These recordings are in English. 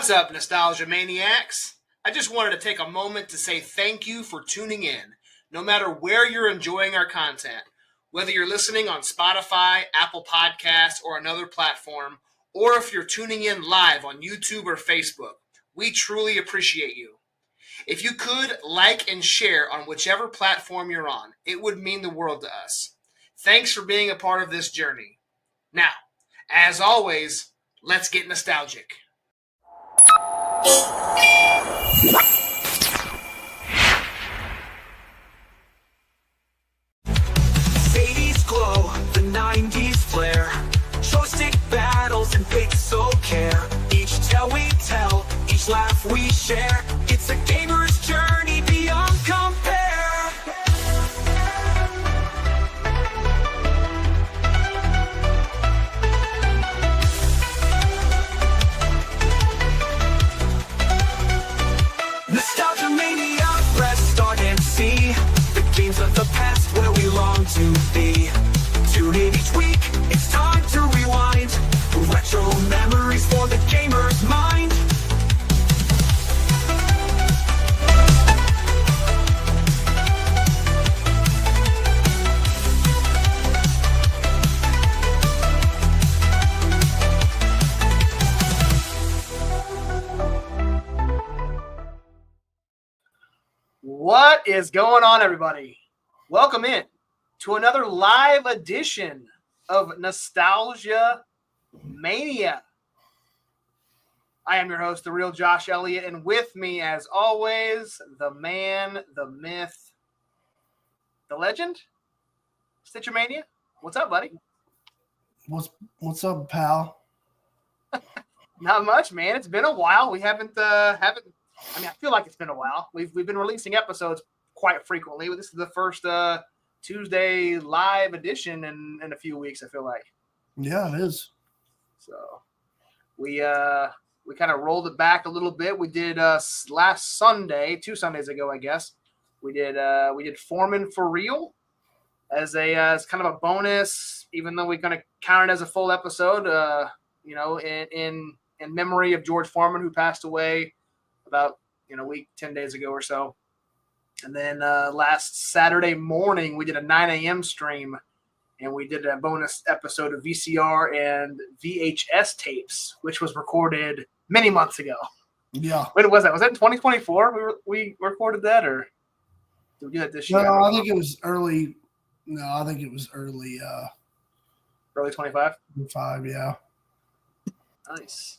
What's up, Nostalgia Maniacs? I just wanted to take a moment to say thank you for tuning in, no matter where you're enjoying our content. Whether you're listening on Spotify, Apple Podcasts, or another platform, or if you're tuning in live on YouTube or Facebook, we truly appreciate you. If you could like and share on whichever platform you're on, it would mean the world to us. Thanks for being a part of this journey. Now, as always, let's get nostalgic. '80s glow, the '90s flare, joystick battles and pixel care. Each tale we tell, each laugh we share. It's a gamer's journey beyond compare. Nostalgia Mania, press start and see the games of the past where we long to be. Tune in each week, it's time to rewind. Retro memories for the gamer's mind. What is going on, everybody? Welcome in to another live edition of Nostalgia Mania. I am your host, the real Josh Elliott, and with me, as always, the man, the myth, the legend, Stitcher Mania. What's up, buddy? What's up, pal? Not much, man. It's been a while. We haven't. I mean, I feel like it's been a while. We've been releasing episodes quite frequently. This is the first Tuesday live edition in a few weeks, I feel like. Yeah, it is. So we kind of rolled it back a little bit. We did last Sunday, 2 Sundays ago, I guess. We did Foreman for Real as kind of a bonus, even though we're going to count it as a full episode. In memory of George Foreman, who passed away about a week, 10 days ago or so. And then last Saturday morning, we did a 9 a.m. stream, and we did a bonus episode of VCR and VHS tapes, which was recorded many months ago. Yeah. When was that? Was that in 2024 we recorded that, or did we do that this year? No, I think it was early. No, I think it was early. Early 25? 5, yeah. Nice.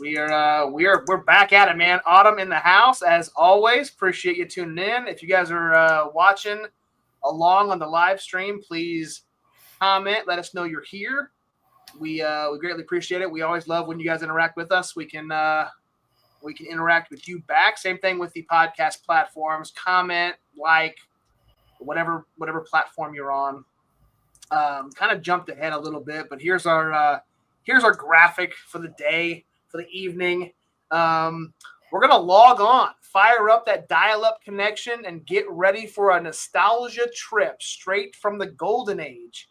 We're back at it, man. Autumn in the house, as always. Appreciate you tuning in. If you guys are watching along on the live stream, please comment. Let us know you're here. We greatly appreciate it. We always love when you guys interact with us. We can interact with you back. Same thing with the podcast platforms. Comment, like, whatever platform you're on. Kind of jumped ahead a little bit, but here's our graphic for the day. For the evening. We're going to log on, fire up that dial-up connection, and get ready for a nostalgia trip straight from the golden age.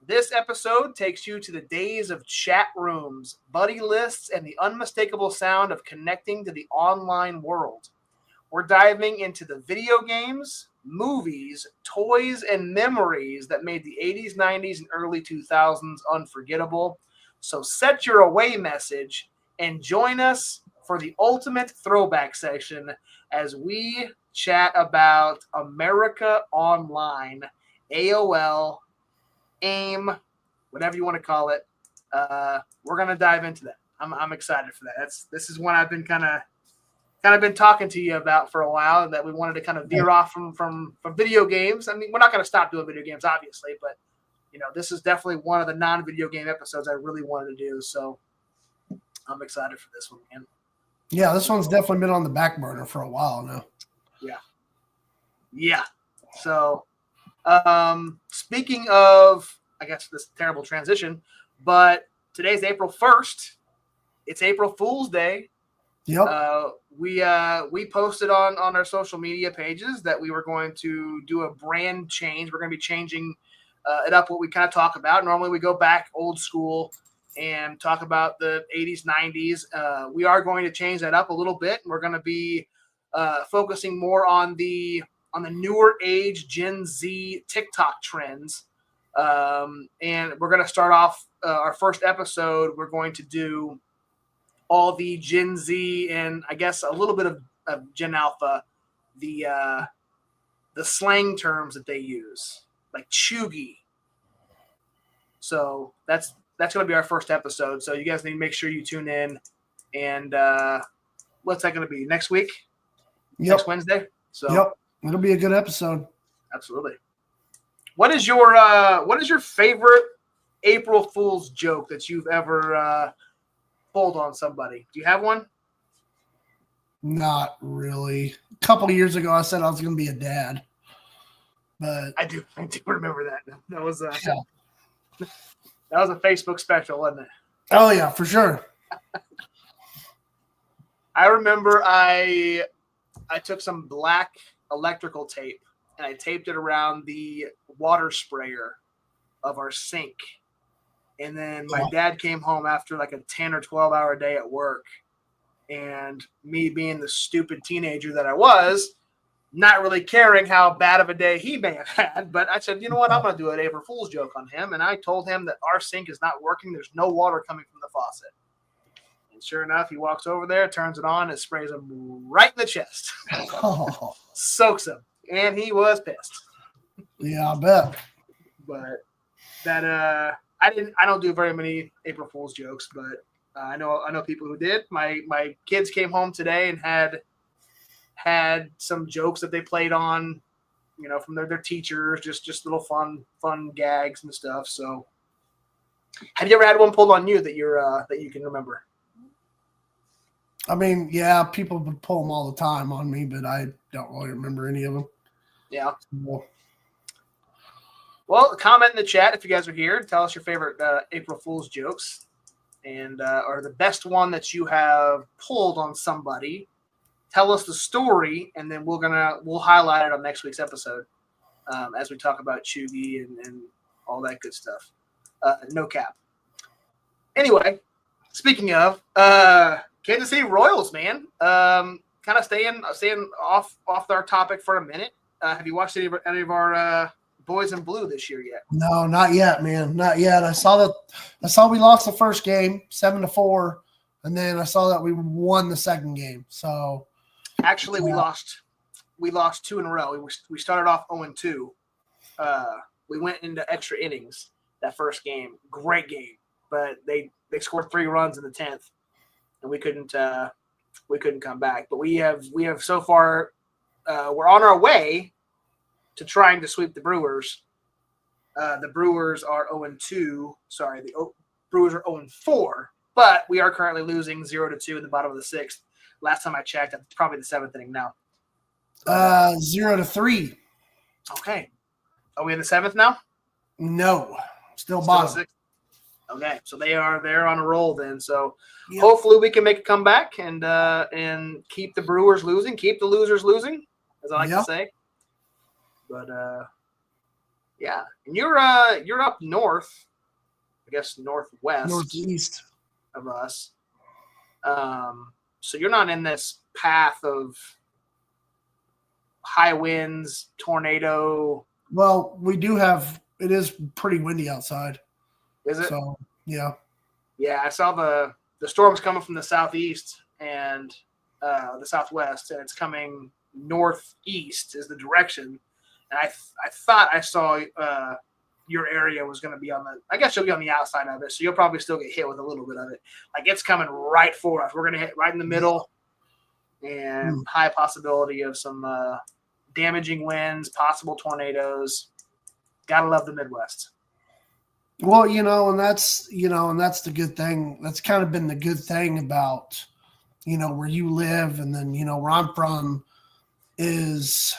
This episode takes you to the days of chat rooms, buddy lists, and the unmistakable sound of connecting to the online world. We're diving into the video games, movies, toys, and memories that made the 80s, 90s, and early 2000s unforgettable. So set your away message and join us for the ultimate throwback session as we chat about America Online, AOL, AIM, whatever you want to call it. We're going to dive into that. I'm excited for that. This is one I've been kind of been talking to you about for a while, that we wanted to kind of veer off from video games. I mean, we're not going to stop doing video games, obviously, but this is definitely one of the non-video game episodes I really wanted to do. So I'm excited for this one, man. Yeah, this one's definitely been on the back burner for a while now. Yeah. So speaking of, I guess, this terrible transition, but today's April 1st. It's April Fool's Day. Yep. We posted on our social media pages that we were going to do a brand change. We're going to be changing it up, what we kind of talk about. Normally we go back old school and talk about the 80s, 90s. We are going to change that up a little bit. We're going to be focusing more on the newer age Gen Z TikTok trends. And we're going to start off our first episode. We're going to do all the Gen Z and I guess a little bit of Gen Alpha, the slang terms that they use, like chuggy. So that's going to be our first episode. So you guys need to make sure you tune in. And what's that going to be? Next week? Yep. Next Wednesday? So yep. It'll be a good episode. Absolutely. What is your favorite April Fool's joke that you've ever pulled on somebody? Do you have one? Not really. A couple of years ago, I said I was going to be a dad. But I do remember that. That was that was a Facebook special, wasn't it? Oh yeah, for sure. I remember I took some black electrical tape and I taped it around the water sprayer of our sink. And then my dad came home after like a 10 or 12 hour day at work. And me being the stupid teenager that I was, not really caring how bad of a day he may have had. But I said, you know what? I'm going to do an April Fool's joke on him. And I told him that our sink is not working. There's no water coming from the faucet. And sure enough, he walks over there, turns it on, and sprays him right in the chest. Oh. Soaks him. And he was pissed. Yeah, I bet. But that I don't do very many April Fool's jokes, but I know people who did. My kids came home today and had some jokes that they played on, from their teachers, just little fun gags and stuff. So, have you ever had one pulled on you that you can remember? I mean, yeah, people would pull them all the time on me, but I don't really remember any of them. Yeah. Well, comment in the chat if you guys are here. Tell us your favorite April Fool's jokes, and or the best one that you have pulled on somebody. Tell us the story, and then we'll highlight it on next week's episode as we talk about chuggy and all that good stuff. No cap. Anyway, speaking of Kansas City Royals, man, kind of staying off our topic for a minute. Have you watched any of our Boys in Blue this year yet? No, not yet, man. Not yet. I saw we lost the first game 7-4, and then I saw that we won the second game. So actually, we lost two in a row. We started off 0-2. We went into extra innings that first game. Great game, but they scored 3 runs in the 10th, and we couldn't come back. But we have so far. We're on our way to trying to sweep the Brewers. The Brewers are 0-2. Sorry, the Brewers are 0-4. But we are currently losing 0-2 in the bottom of the 6th. Last time I checked, it's probably the 7th inning now. 0-3. Okay. Are we in the 7th now? No, still bottom. 6th? Okay, so they're on a roll then. So hopefully we can make a comeback and keep the Brewers losing, keep the losers losing, as I like to say. But yeah, and you're up north, I guess northeast of us. So you're not in this path of high winds, tornado. Well, we do have. It is pretty windy outside. Is it? So yeah. Yeah, I saw the storm's coming from the southeast and the southwest, and it's coming northeast is the direction. And I thought I saw your area was going to be I guess you'll be on the outside of it, so you'll probably still get hit with a little bit of it. Like it's coming right for us. We're going to hit right in the middle, and high possibility of some damaging winds, possible tornadoes. Gotta love the Midwest. Well, and that's the good thing. That's kind of been the good thing about, where you live, and then, where I'm from is,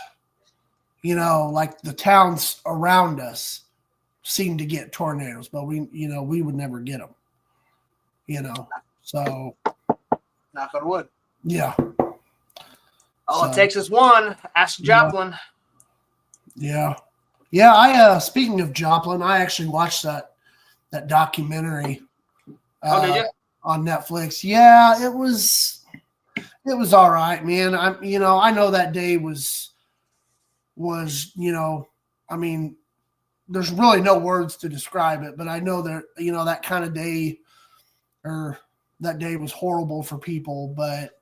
like the towns around us seem to get tornadoes, but we would never get them, so. Knock on wood. Yeah. All it takes is one. Ask Joplin. Yeah. Yeah, speaking of Joplin, I actually watched that documentary Oh, did you? On Netflix. Yeah, it was all right, man. I know that day was, I mean, there's really no words to describe it, but I know that, that kind of day, or that day was horrible for people. But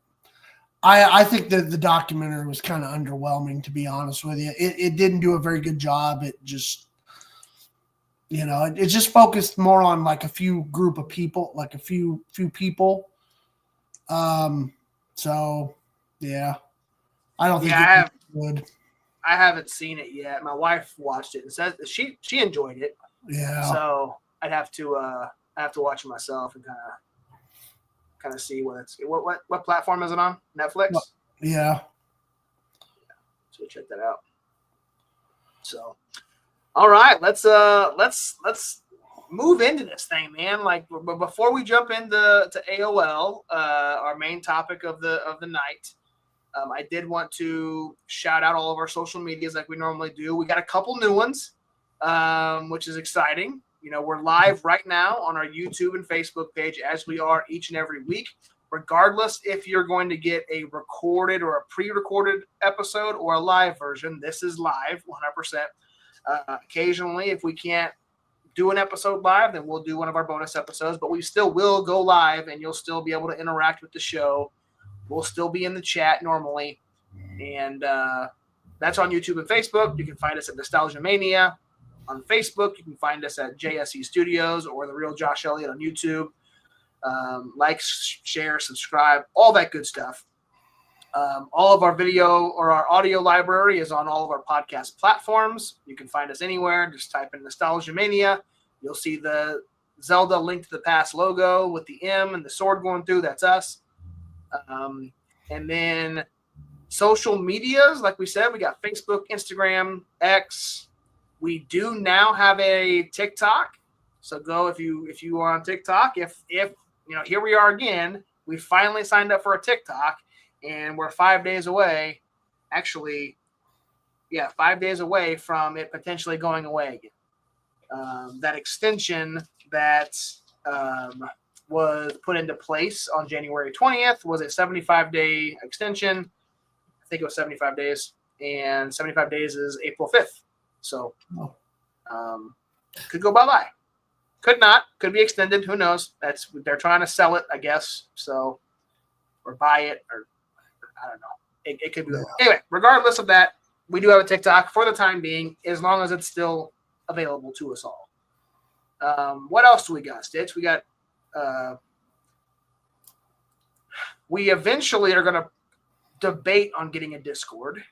I think that the documentary was kind of underwhelming, to be honest with you. It didn't do a very good job. It just, it just focused more on like a few group of people, like a few people. So yeah, I don't think it would. I haven't seen it yet. My wife watched it and says she enjoyed it. Yeah. So I'd have to watch it myself and kind of see what platform is it on? Netflix? Yeah. So check that out. So, all right, let's move into this thing, man. Like, but before we jump into AOL, our main topic of the night, I did want to shout out all of our social medias like we normally do. We got a couple new ones, which is exciting. We're live right now on our YouTube and Facebook page, as we are each and every week, regardless if you're going to get a recorded or a pre-recorded episode or a live version. This is live 100%. Occasionally, if we can't do an episode live, then we'll do one of our bonus episodes, but we still will go live and you'll still be able to interact with the show. We'll still be in the chat normally. And that's on YouTube and Facebook. You can find us at Nostalgia Mania. On Facebook, you can find us at JSE Studios or The Real Josh Elliott on YouTube. Like, share, subscribe, all that good stuff. All of our video or our audio library is on all of our podcast platforms. You can find us anywhere. Just type in Nostalgia Mania. You'll see the Zelda Link to the Past logo with the M and the sword going through. That's us. And then social medias, like we said, we got Facebook, Instagram, X. We do now have a TikTok. So go if you are on TikTok. If here we are again. We finally signed up for a TikTok. And we're 5 days away, 5 days away from it potentially going away again. That extension that was put into place on January 20th was a 75-day extension. I think it was 75 days, and 75 days is April 5th. So could go bye-bye. Could not. Could be extended. Who knows? They're trying to sell it, I guess. So, or buy it, or I don't know. It could be. Yeah. Anyway, regardless of that, we do have a TikTok for the time being, as long as it's still available to us all. What else do we got, Stitch? We got. We eventually are going to debate on getting a Discord.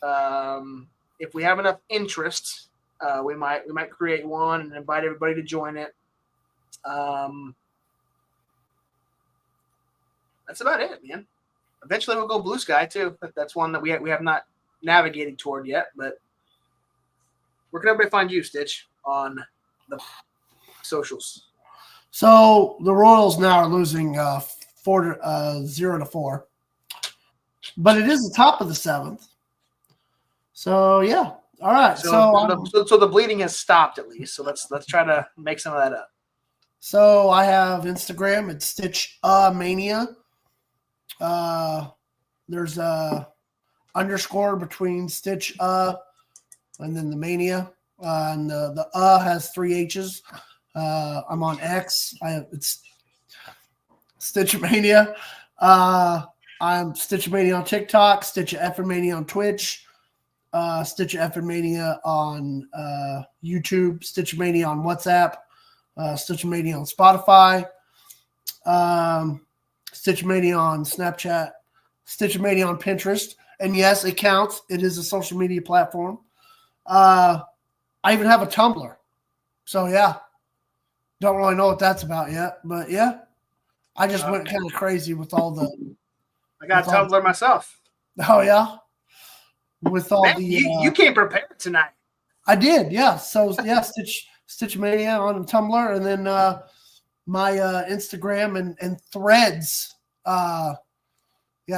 If we have enough interest, we might create one and invite everybody to join it. That's about it, man. Eventually, we'll go Blue Sky too. That's one that we have not navigated toward yet. But where can everybody find you, Stitch, on the socials? So the Royals now are losing 0-4, but it is the top of the 7th. So yeah, all right. So the bleeding has stopped at least. So let's try to make some of that up. So I have Instagram. It's Stitch Mania. There's a underscore between Stitch and then the Mania, and the has 3 H's. I'm on X. It's Stitch Mania. I'm Stitch Mania on TikTok, Stitch Effin Mania on Twitch, Stitch Effin Mania on YouTube, Stitch Mania on WhatsApp, Stitch Mania on Spotify, Stitch Mania on Snapchat, Stitch Mania on Pinterest. And yes, it counts. It is a social media platform. I even have a Tumblr. So yeah, don't really know what that's about yet, but yeah, I just went kind of crazy with all the. I got a Tumblr myself. Oh yeah, with all Man, you came prepared tonight. I did, yeah. So yeah, Stitch Mania on Tumblr, and then my Instagram and Threads.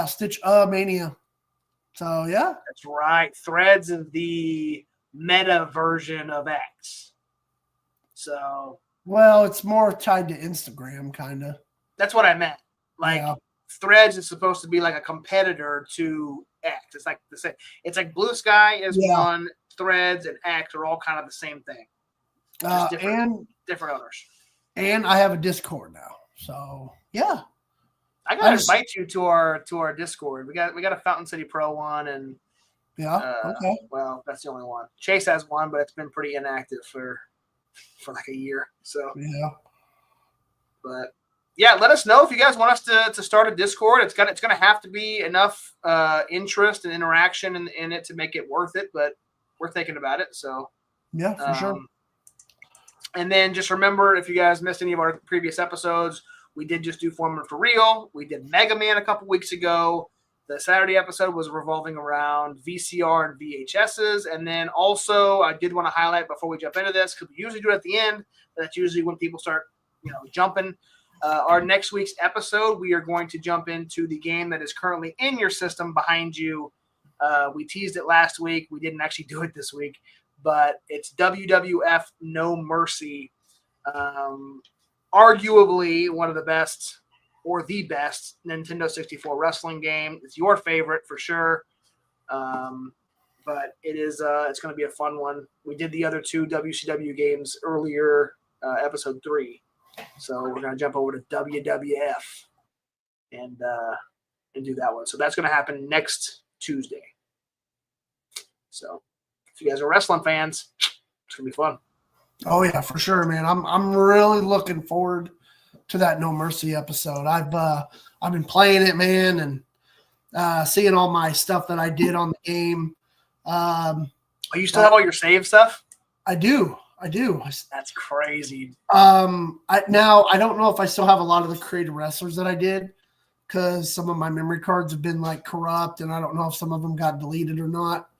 Stitch Mania. So yeah, that's right. Threads is the meta version of X. So Well, it's more tied to Instagram, kind of. That's what I meant. Like Yeah. Threads is supposed to be like a competitor to X. It's like the same. It's like Blue Sky is Yeah. one, Threads and X are all kind of the same thing. Just different owners. And I have a Discord now. So yeah. I gotta invite you to our Discord. We got a Fountain City Pro one, and okay. Well, that's the only one. Chase has one, but it's been pretty inactive for like a year. So yeah. But yeah, let us know if you guys want us to start a Discord. It's gonna have to be enough interest and interaction in it to make it worth it, but we're thinking about it. So yeah, for sure. And then just remember, if you guys missed any of our previous episodes, we did just do Foreman for Real. We did Mega Man a couple weeks ago. The Saturday episode was revolving around VCR and VHSs. And then also, I did want to highlight before we jump into this, because we usually do it at the end, but that's usually when people start, jumping. Our next week's episode, we are going to jump into the game that is currently in your system behind you. We teased it last week. We didn't actually do it this week, but it's WWF No Mercy. Arguably one of the best or the best Nintendo 64 wrestling game. It's your favorite for sure. But it is it's going to be a fun one. We did the other two WCW games earlier, episode 3. So we're going to jump over to WWF and do that one. So that's going to happen next Tuesday. So if you guys are wrestling fans, it's going to be fun. Oh yeah, for sure, man. I'm really looking forward to that No Mercy episode. I've been playing it, man, and seeing all my stuff that I did on the game. You still have all your save stuff? I do. That's crazy. I don't know if I still have a lot of the creative wrestlers that I did, because some of my memory cards have been like corrupt, and I don't know if some of them got deleted or not.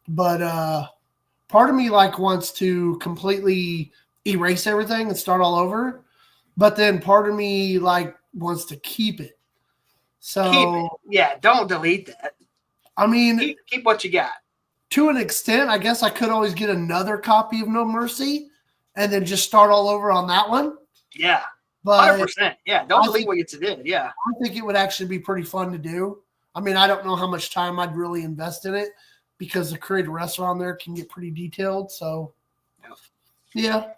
But part of me like wants to completely erase everything and start all over, but then part of me like wants to keep it. So keep it. Yeah, don't delete that. I mean, keep what you got. To an extent, I guess I could always get another copy of No Mercy and then just start all over on that one. Yeah, but 100%. Yeah, don't delete what you did. Yeah, I think it would actually be pretty fun to do. I mean, I don't know how much time I'd really invest in it, because the creative wrestler on there can get pretty detailed. So, yeah.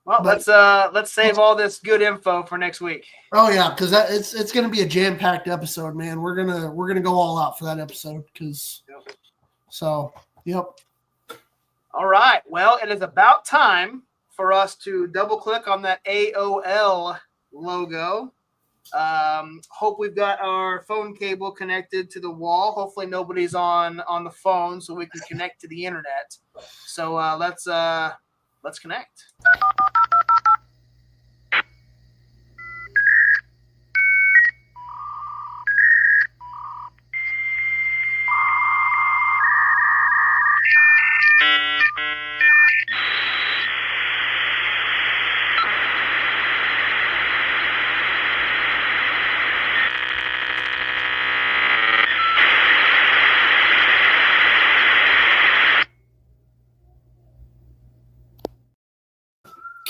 Well, let's save all this good info for next week. Oh yeah, because it's going to be a jam-packed episode, man. We're gonna go all out for that episode, because. Yep. So, yep. All right. Well, it is about time for us to double-click on that AOL logo. Hope we've got our phone cable connected to the wall. Hopefully nobody's on the phone, so we can connect to the internet. So let's connect.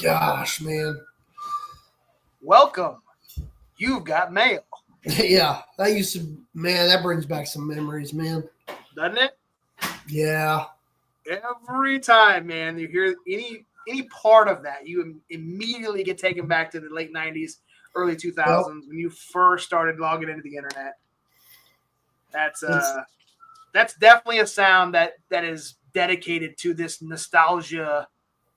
Gosh, man. Welcome. You've got mail. Yeah, that brings back some memories, man. Doesn't it? Yeah. Every time, man, you hear any part of that, you immediately get taken back to the late 90s, early 2000s, when you first started logging into the internet. That's definitely a sound that is dedicated to this nostalgia.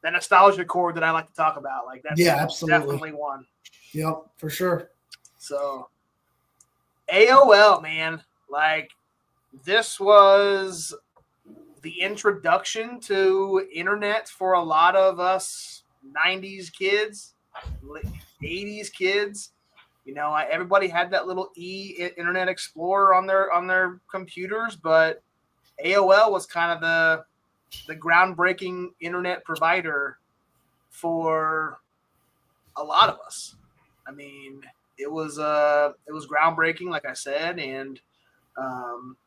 That nostalgia chord that I like to talk about. Like that's absolutely. Definitely one. Yep, for sure. So AOL, man, like this was the introduction to internet for a lot of us 90s kids, 80s kids. Everybody had that little Internet Explorer on their computers, but AOL was kind of the groundbreaking internet provider for a lot of us. I mean, it was groundbreaking, like I said, and I'll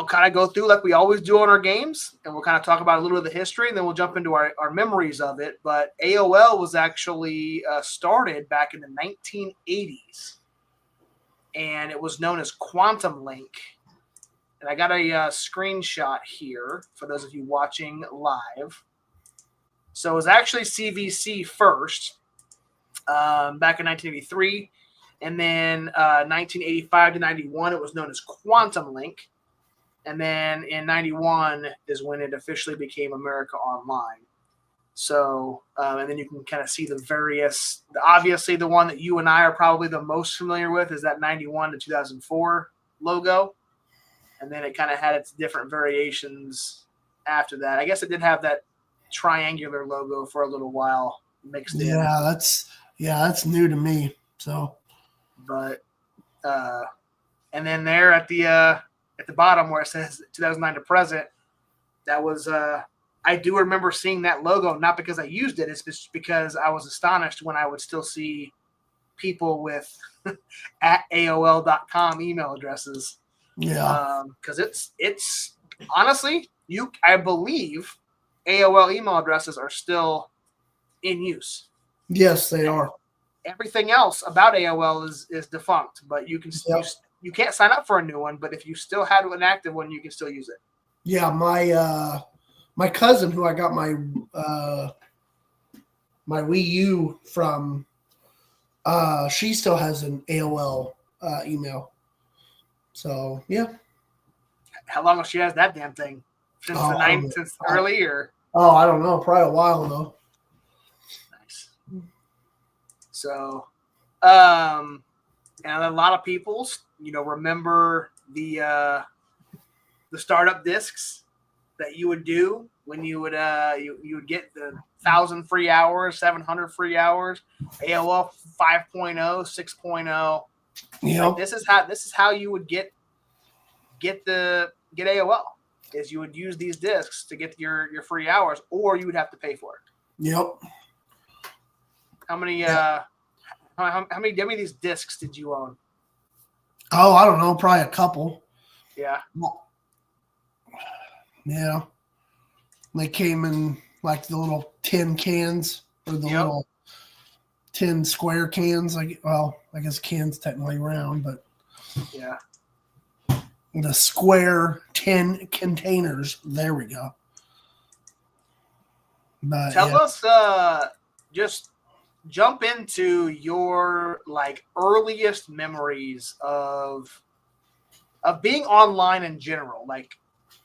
I'll kind of go through like we always do on our games, and we'll kind of talk about a little bit of the history, and then we'll jump into our memories of it. But AOL was actually started back in the 1980s, and it was known as Quantum Link. And I got a screenshot here for those of you watching live. So it was actually CVC first back in 1983. And then 1985 to 91, it was known as Quantum Link. And then in 91 is when it officially became America Online. So, and then you can kind of see the various, obviously the one that you and I are probably the most familiar with is that 91 to 2004 logo. And then it kind of had its different variations after that. I guess it did have that triangular logo for a little while mixed in. Yeah, that's new to me. So, but and then there at the bottom where it says 2009 to present, that was I do remember seeing that logo, not because I used it, it's just because I was astonished when I would still see people with at AOL.com email addresses. Yeah, because it's honestly, I believe AOL email addresses are still in use. yes, they are. Everything else about AOL is defunct, but you can you can't sign up for a new one. But if you still had an active one, you can still use it. Yeah, my cousin who I got my my Wii U from, she still has an AOL email. So yeah. How long has she has that damn thing? Since since early or? Oh, I don't know. Probably a while though. Nice. So, and a lot of people, remember the startup discs that you would do when you would you would get the 1,000 free hours, 700 free hours, AOL 5.0, 6.0. Yeah, like this is how you would get AOL, is you would use these discs to get your free hours, or you would have to pay for it. Yep. How many how many of these discs did you own? Oh, I don't know, probably a couple. Yeah. Yeah. They came in like the little tin cans or the little tin square cans. I guess cans technically round, but yeah. The square tin containers. There we go. But Tell us, just jump into your earliest memories of being online in general. Like,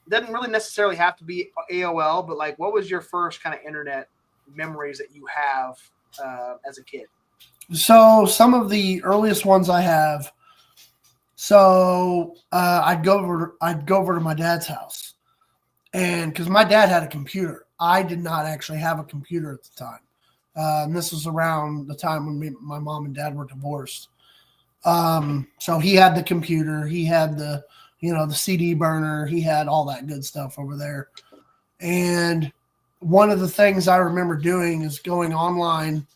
it doesn't really necessarily have to be AOL, but what was your first kind of internet memories that you have as a kid? So some of the earliest ones I have. So I'd go over to my dad's house, and because my dad had a computer, I did not actually have a computer at the time. And this was around the time when my mom and dad were divorced. So he had the computer, he had the CD burner, he had all that good stuff over there. And one of the things I remember doing is going online,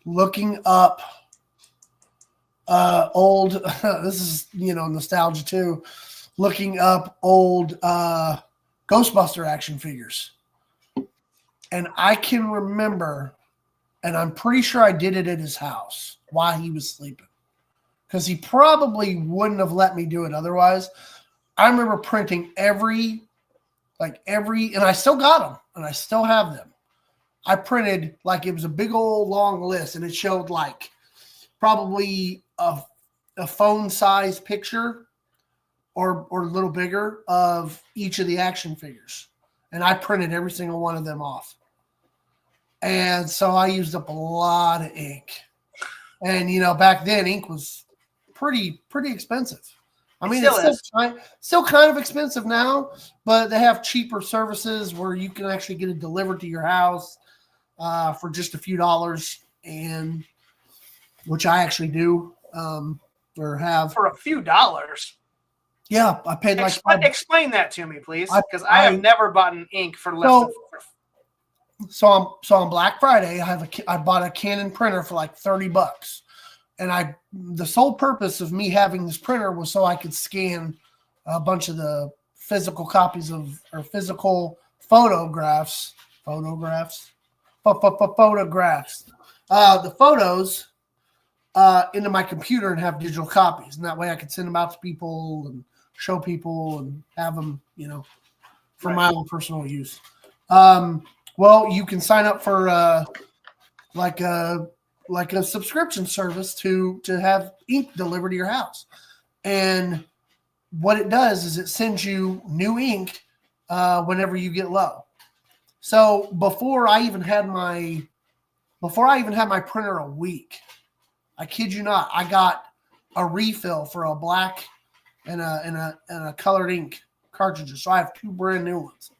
looking up old, this is, nostalgia too, looking up old Ghostbuster action figures. And I can remember, and I'm pretty sure I did it at his house while he was sleeping, because he probably wouldn't have let me do it otherwise. I remember printing every, and I still got them, and I still have them. I printed, it was a big old long list, and it showed probably a phone size picture or a little bigger of each of the action figures. And I printed every single one of them off. And so I used up a lot of ink. And, back then ink was pretty expensive. I mean, it's still kind of expensive now, but they have cheaper services where you can actually get it delivered to your house for just a few dollars, and which I actually do or have. For a few dollars? Yeah, I paid explain that to me, please, because I have never bought an ink for less than. So on Black Friday, I bought a Canon printer for $30, and the sole purpose of me having this printer was so I could scan a bunch of the physical copies of or physical photographs, the photos into my computer and have digital copies, and that way I could send them out to people and show people and have them, for my own personal use. Well, you can sign up for like a subscription service to have ink delivered to your house, and what it does is it sends you new ink whenever you get low. So before I even had my printer a week, I kid you not, I got a refill for a black and a colored ink cartridges. So I have 2 brand new ones.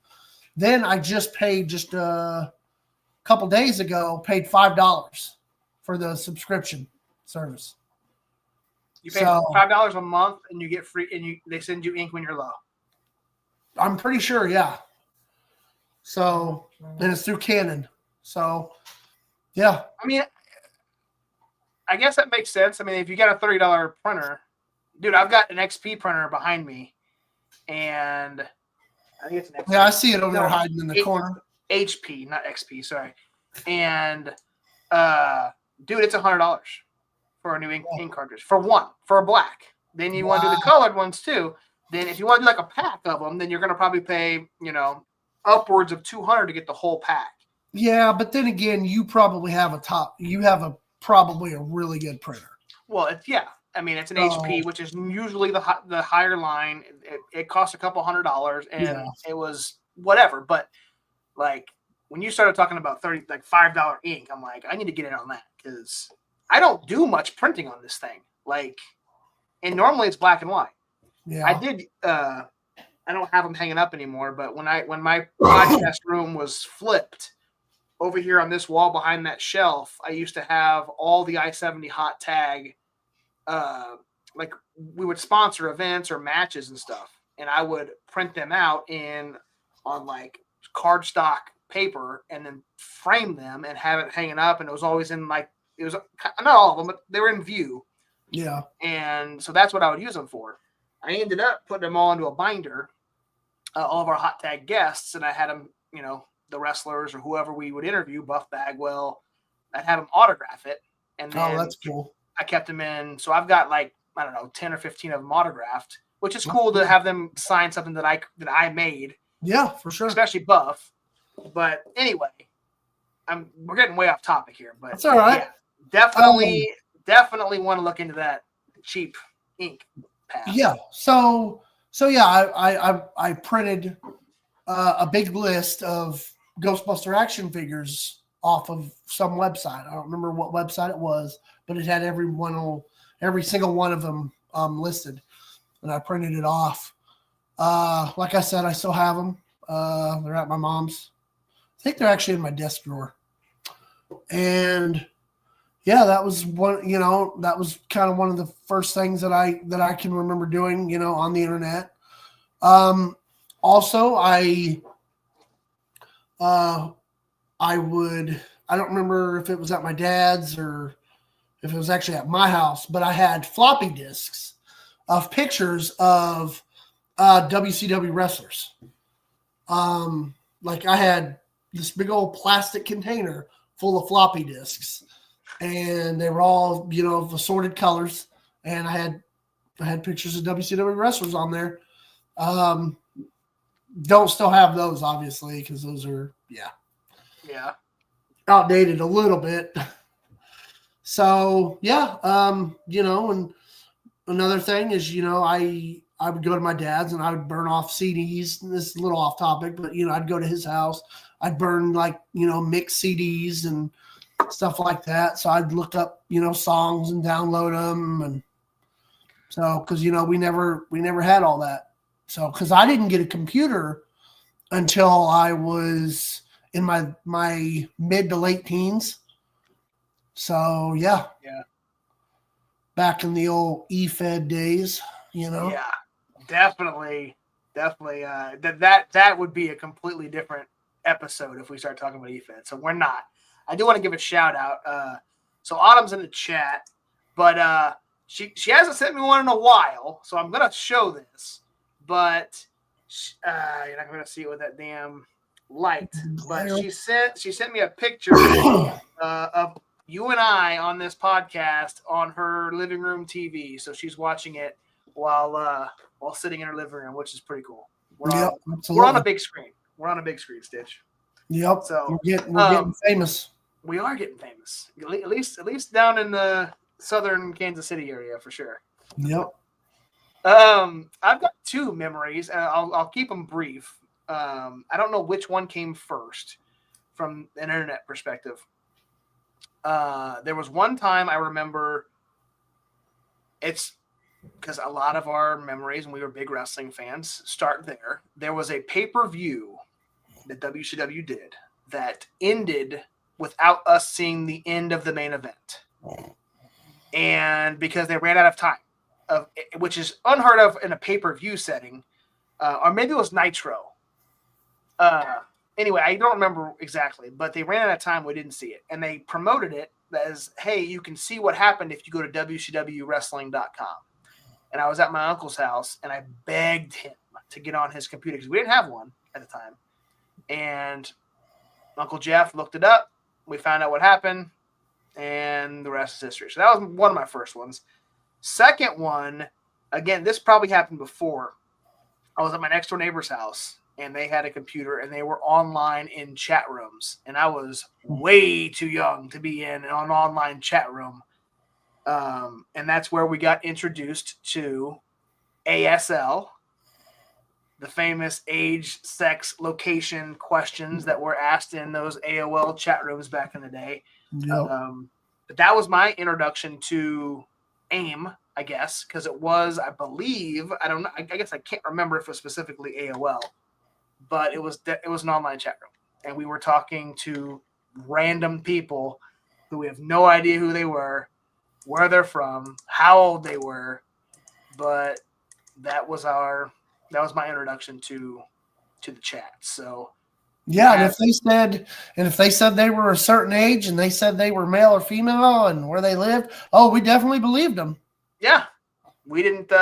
Then I just paid a couple days ago, paid $5 for the subscription service. You pay $5 a month and you get free, and they send you ink when you're low. I'm pretty sure, yeah. So, and it's through Canon. So, yeah. I mean, I guess that makes sense. I mean, if you got a $30 printer, dude, I've got an XP printer behind me, and I think it's an XP. Yeah, I see it over there hiding in the corner. HP, not XP, sorry. And, dude, it's $100 for a new ink cartridge. For a black. Then you want to do the colored ones too. Then if you want to do like a pack of them, then you're going to probably pay, upwards of $200 to get the whole pack. Yeah, but then again, you probably have probably a really good printer. Well, it's an HP, which is usually the higher line. It costs a couple $100, and it was whatever. But like when you started talking about $5 ink, I'm like, I need to get in on that because I don't do much printing on this thing. And normally it's black and white. Yeah, I did. I don't have them hanging up anymore. But when my podcast room was flipped, over here on this wall behind that shelf, I used to have all the I-70 hot tag. We would sponsor events or matches and stuff, and I would print them out on cardstock paper and then frame them and have it hanging up. And it was always in it was not all of them, but they were in view. Yeah. And so that's what I would use them for. I ended up putting them all into a binder, all of our hot tag guests, and I had them, the wrestlers or whoever we would interview, Buff Bagwell, I'd have them autograph it. And then that's cool. I kept them in. So I've got 10 or 15 of them autographed, which is cool to have them sign something that I made. Yeah, for sure. Especially Buff. But anyway, we're getting way off topic here, but that's all right. Yeah, definitely want to look into that cheap ink pad. Yeah. So yeah, I printed a big list of Ghostbuster action figures off of some website. I don't remember what website it was, but it had every single one of them listed, and I printed it off. Like I said, I still have them. They're at my mom's. I think they're actually in my desk drawer. And yeah, that was one. That was kind of one of the first things that I can remember doing. On the internet. Also, I don't remember if it was at my dad's or if it was actually at my house, but I had floppy disks of pictures of WCW wrestlers. I had this big old plastic container full of floppy disks, and they were all, of assorted colors, and I had pictures of WCW wrestlers on there. Don't still have those, obviously, because those are outdated a little bit. So yeah, and another thing is, I would go to my dad's and I would burn off CDs. This is a little off topic, but I'd go to his house. I'd burn mixed CDs and stuff like that. So I'd look up songs and download them, and so because we never had all that. So, because I didn't get a computer until I was in my mid to late teens. So, yeah. Back in the old eFed days, Yeah, definitely. That would be a completely different episode if we start talking about eFed. So we're not. I do want to give a shout out. So Autumn's in the chat, but she hasn't sent me one in a while. So I'm gonna show this. but you're not going to see it with that damn light. But she sent me a picture of you and I on this podcast on her living room TV. So she's watching it while sitting in her living room, which is pretty cool. We're on a big screen. We're on a big screen, Stitch. Yep. So we're getting famous. We are getting famous. At least down in the southern Kansas City area for sure. Yep. I've got two memories, and I'll keep them brief. I don't know which one came first from an internet perspective. There was one time I remember, it's because a lot of our memories when we were big wrestling fans start there. There was a pay-per-view that WCW did that ended without us seeing the end of the main event. And because they ran out of time, which is unheard of in a pay-per-view setting, or maybe it was Nitro. Anyway, I don't remember exactly, but they ran out of time. We didn't see it. And they promoted it as, hey, you can see what happened if you go to WCWWrestling.com. And I was at my uncle's house, and I begged him to get on his computer because we didn't have one at the time. And Uncle Jeff looked it up. We found out what happened, and the rest is history. So that was one of my first ones. Second one, again, this probably happened before. I was at my next door neighbor's house, and they had a computer, and they were online in chat rooms. And I was way too young to be in an online chat room. And that's where we got introduced to ASL, the famous age, sex, location questions that were asked in those AOL chat rooms back in the day. Yep. But that was my introduction to AIM, I guess, because it was, I believe, I don't know, I guess I can't remember if it was specifically AOL, but it was an online chat room, and we were talking to random people who we have no idea who they were, where they're from, how old they were, but that was my introduction to the chat. So yeah, and if they said they were a certain age and they said they were male or female and where they lived, we definitely believed them. Yeah, we didn't.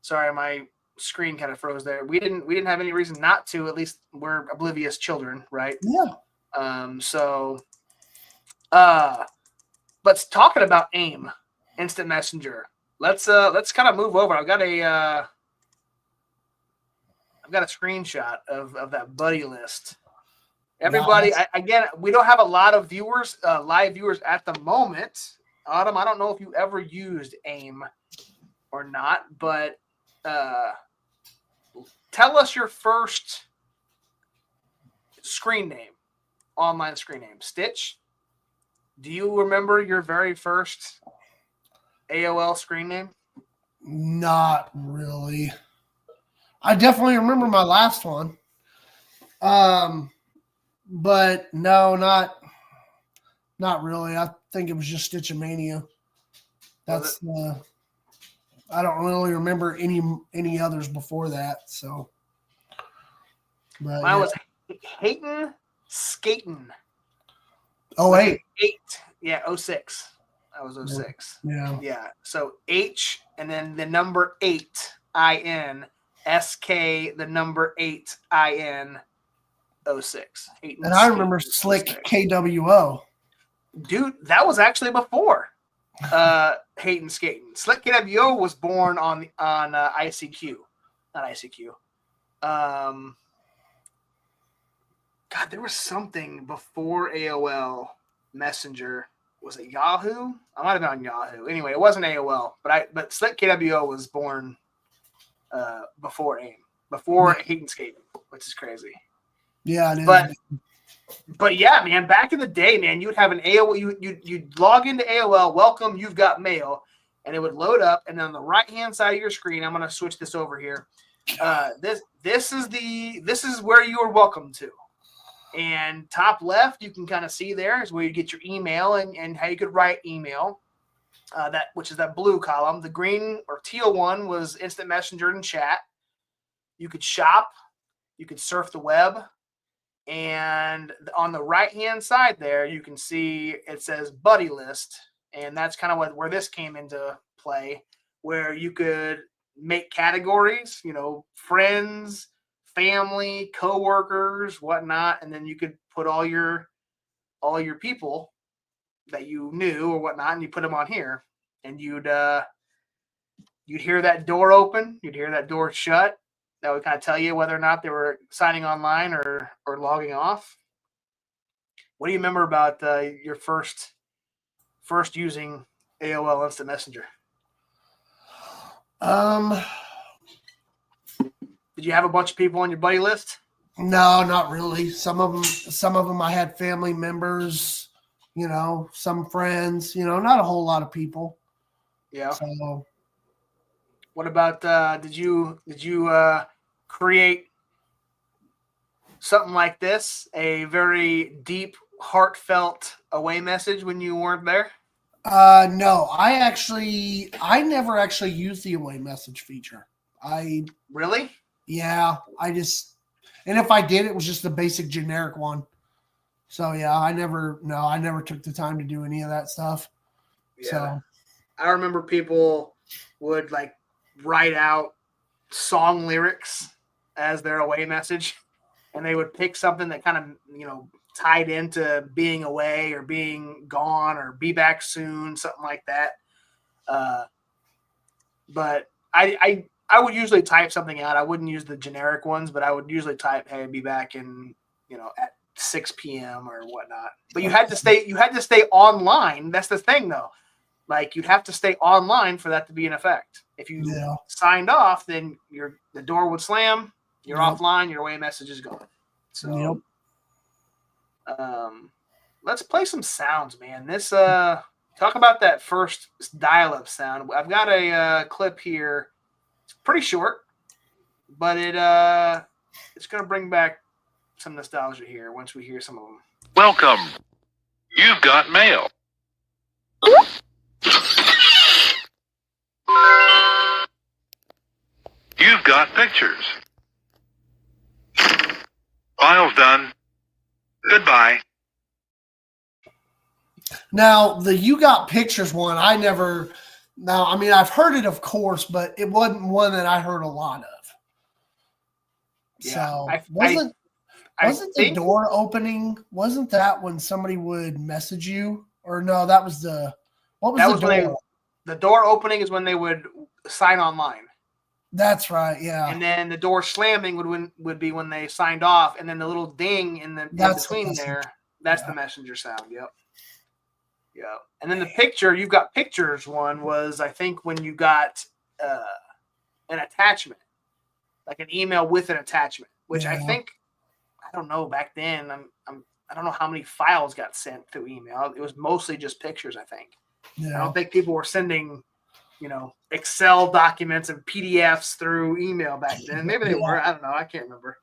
Sorry, my screen kind of froze there. We didn't have any reason not to. At least we're oblivious children, right? Yeah. But talking about AIM, Instant Messenger. Let's kind of move over. I've got a screenshot of that buddy list. Everybody, again, we don't have a lot of viewers, live viewers at the moment. Autumn, I don't know if you ever used AIM or not, but tell us your first screen name, online screen name. Stitch, do you remember your very first AOL screen name? Not really. I definitely remember my last one. But no, not really. I think it was just Stitch-a-mania. That's I don't really remember any others before that. So, but mine was Hayton Skaten. 08. 06. That was 06. Yeah. So H and then the number 8 IN SK the number 8 IN 06. And I remember Slick KWO. Dude, that was actually before Hayton Skaten. Slick KWO was born on ICQ, not ICQ. God, there was something before AOL Messenger. Was it Yahoo? I might have been on Yahoo. Anyway, it wasn't AOL, but Slick KWO was born before AIM, before Hayton Skaten, which is crazy. Yeah, it is. But yeah, man, back in the day, man, you would have an AOL. You'd log into AOL. Welcome, you've got mail, and it would load up. And on the right hand side of your screen, I'm going to switch this over here. This is where you are welcome to. And top left, you can kind of see there is where you get your email and how you could write email. Which is that blue column. The green or teal one was Instant Messenger and chat. You could shop. You could surf the web. And on the right-hand side there, you can see it says buddy list. And that's kind of where this came into play, where you could make categories, friends, family, coworkers, whatnot, and then you could put all your people that you knew or whatnot, and you put them on here, and you'd hear that door open, you'd hear that door shut. That would kind of tell you whether or not they were signing online or logging off. What do you remember about your first using AOL Instant Messenger? Did you have a bunch of people on your buddy list? No, not really. Some of them I had family members, some friends, not a whole lot of people. Yeah. So what about did you create something like this, a very deep, heartfelt away message when you weren't there? No, I never actually used the away message feature. Really? Yeah, and if I did, it was just the basic generic one. So yeah, I never took the time to do any of that stuff. Yeah. So I remember people would like write out song lyrics as their away message, and they would pick something that kind of, tied into being away or being gone or be back soon, something like that. But I would usually type something out. I wouldn't use the generic ones, but I would usually type, "Hey, be back in, at 6 p.m." or whatnot. But you had to stay online. That's the thing, though. Like, you'd have to stay online for that to be in effect. If you signed off, then the door would slam. You're offline. Your away message is gone. So, let's play some sounds, man. This talk about that first dial-up sound. I've got a clip here. It's pretty short, but it's going to bring back some nostalgia here once we hear some of them. Welcome. You've got mail. You've got pictures. File's done. Goodbye. now the you got pictures one, I've heard it, of course, but it wasn't one that I heard a lot of. Yeah, So I wasn't the think door opening? Wasn't that when somebody would message you? Or no, that was what was that the was door? the door opening is when they would sign online. That's right. Yeah. And then the door slamming would be when they signed off, and then the little ding in between there, that's the messenger sound. Yep. Yeah. And then the picture, you've got pictures one was, I think, when you got an attachment, like an email with an attachment, which I think, I don't know, back then, I don't know how many files got sent through email. It was mostly just pictures, I think. Yeah. I don't think people were sending, Excel documents and PDFs through email back then. Maybe they were. I don't know. I can't remember.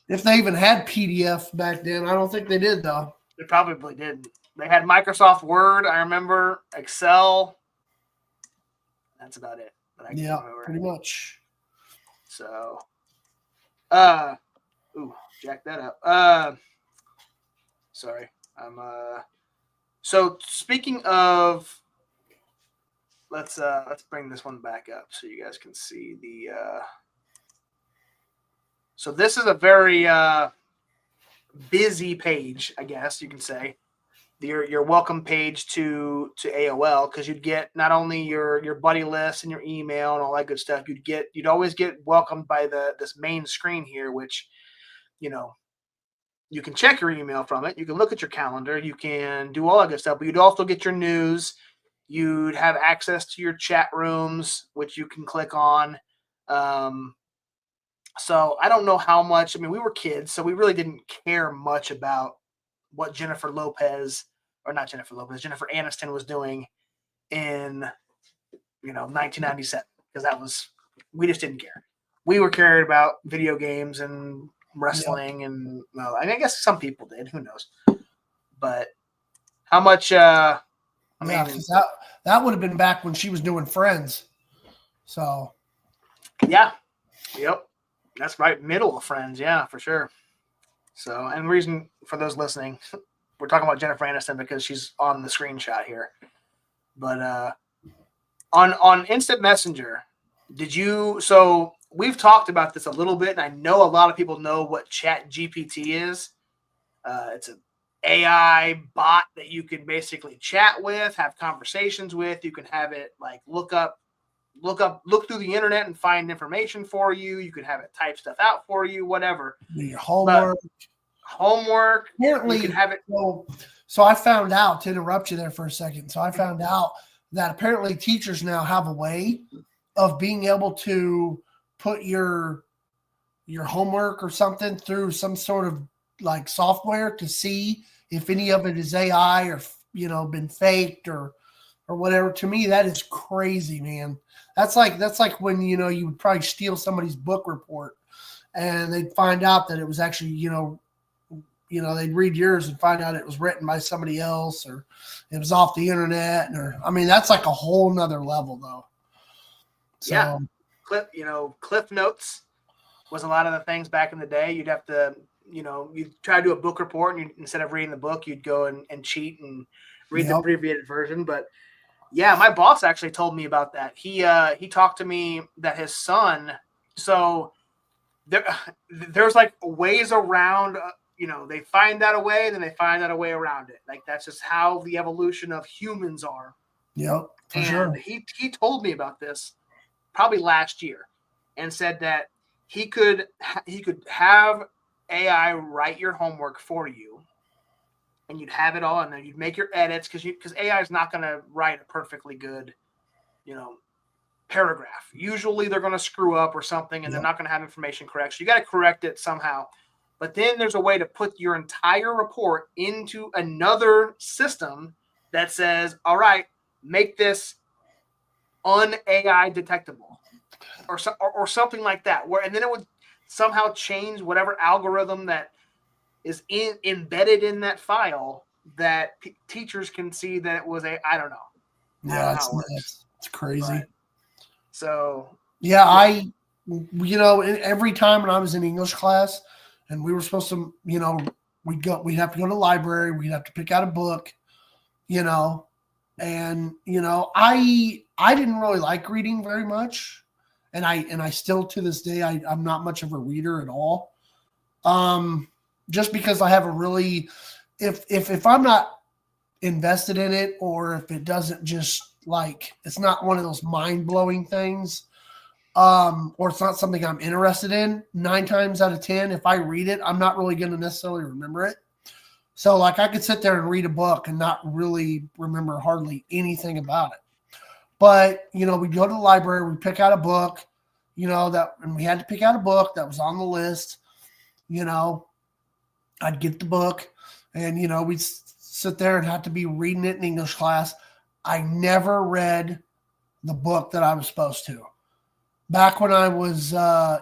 If they even had PDF back then, I don't think they did, though. They probably didn't. They had Microsoft Word, I remember, Excel. That's about it. But I can't remember. Pretty much. So, jack that up. Sorry. So speaking of, let's bring this one back up so you guys can see the. So this is a very busy page, I guess you can say. Your welcome page to AOL, because you'd get not only your buddy list and your email and all that good stuff. You'd always get welcomed by this main screen here, which, you can check your email from it. You can look at your calendar. You can do all that good stuff. But you'd also get your news. You'd have access to your chat rooms, which you can click on. So I don't know how much. I mean, we were kids, so we really didn't care much about what Jennifer Aniston was doing in 1997, because we just didn't care. We were cared about video games and wrestling, and I guess some people did. Who knows? But how much? That would have been back when she was doing Friends. So yeah, yep, that's right. Middle of Friends, yeah, for sure. So, and the reason for those listening, we're talking about Jennifer Aniston because she's on the screenshot here. But on Instant Messenger, Did you? So we've talked about this a little bit, and I know a lot of people know what Chat GPT is. It's an AI bot that you can basically chat with, have conversations with. You can have it like look through the internet and find information for you. You can have it type stuff out for you, whatever. Do your But homework. you Apparently, can have it. so I found out, to interrupt you there for a second. So I found out that apparently teachers now have a way of being able to put your homework or something through some sort of like software to see if any of it is AI or been faked or whatever. To me, that is crazy, man. That's like when you would probably steal somebody's book report and they'd find out that it was actually they'd read yours and find out it was written by somebody else or it was off the internet. That's like a whole nother level though. So, yeah. Cliff notes was a lot of the things back in the day. You'd have to, you'd try to do a book report and instead of reading the book, you'd go and cheat and read the abbreviated version. But yeah, my boss actually told me about that. He talked to me that his son, so there's like ways around, they find out a way, then they find out a way around it. Like that's just how the evolution of humans are. Yep, for and sure. He told me about this probably last year and said that he could have AI write your homework for you and you'd have it all and then you'd make your edits because AI is not going to write a perfectly good, paragraph. Usually they're going to screw up or something and they're not going to have information correct. So you got to correct it somehow. But then there's a way to put your entire report into another system that says, all right, make this un-AI detectable or something like that. And then it would somehow change whatever algorithm that is embedded in that file that teachers can see that it was I don't know. Yeah, it's crazy. Right. So yeah, every time when I was in English class and we were supposed to, we'd have to go to the library, we'd have to pick out a book, and I didn't really like reading very much, and I still to this day I'm not much of a reader at all. Just because I have a really, if I'm not invested in it or if it doesn't just like it's not one of those mind blowing things, or it's not something I'm interested in, 9 times out of 10, if I read it, I'm not really going to necessarily remember it. So like I could sit there and read a book and not really remember hardly anything about it. But, we go to the library, we pick out a book, and we had to pick out a book that was on the list. I'd get the book and, we'd sit there and have to be reading it in English class. I never read the book that I was supposed to. Back when I was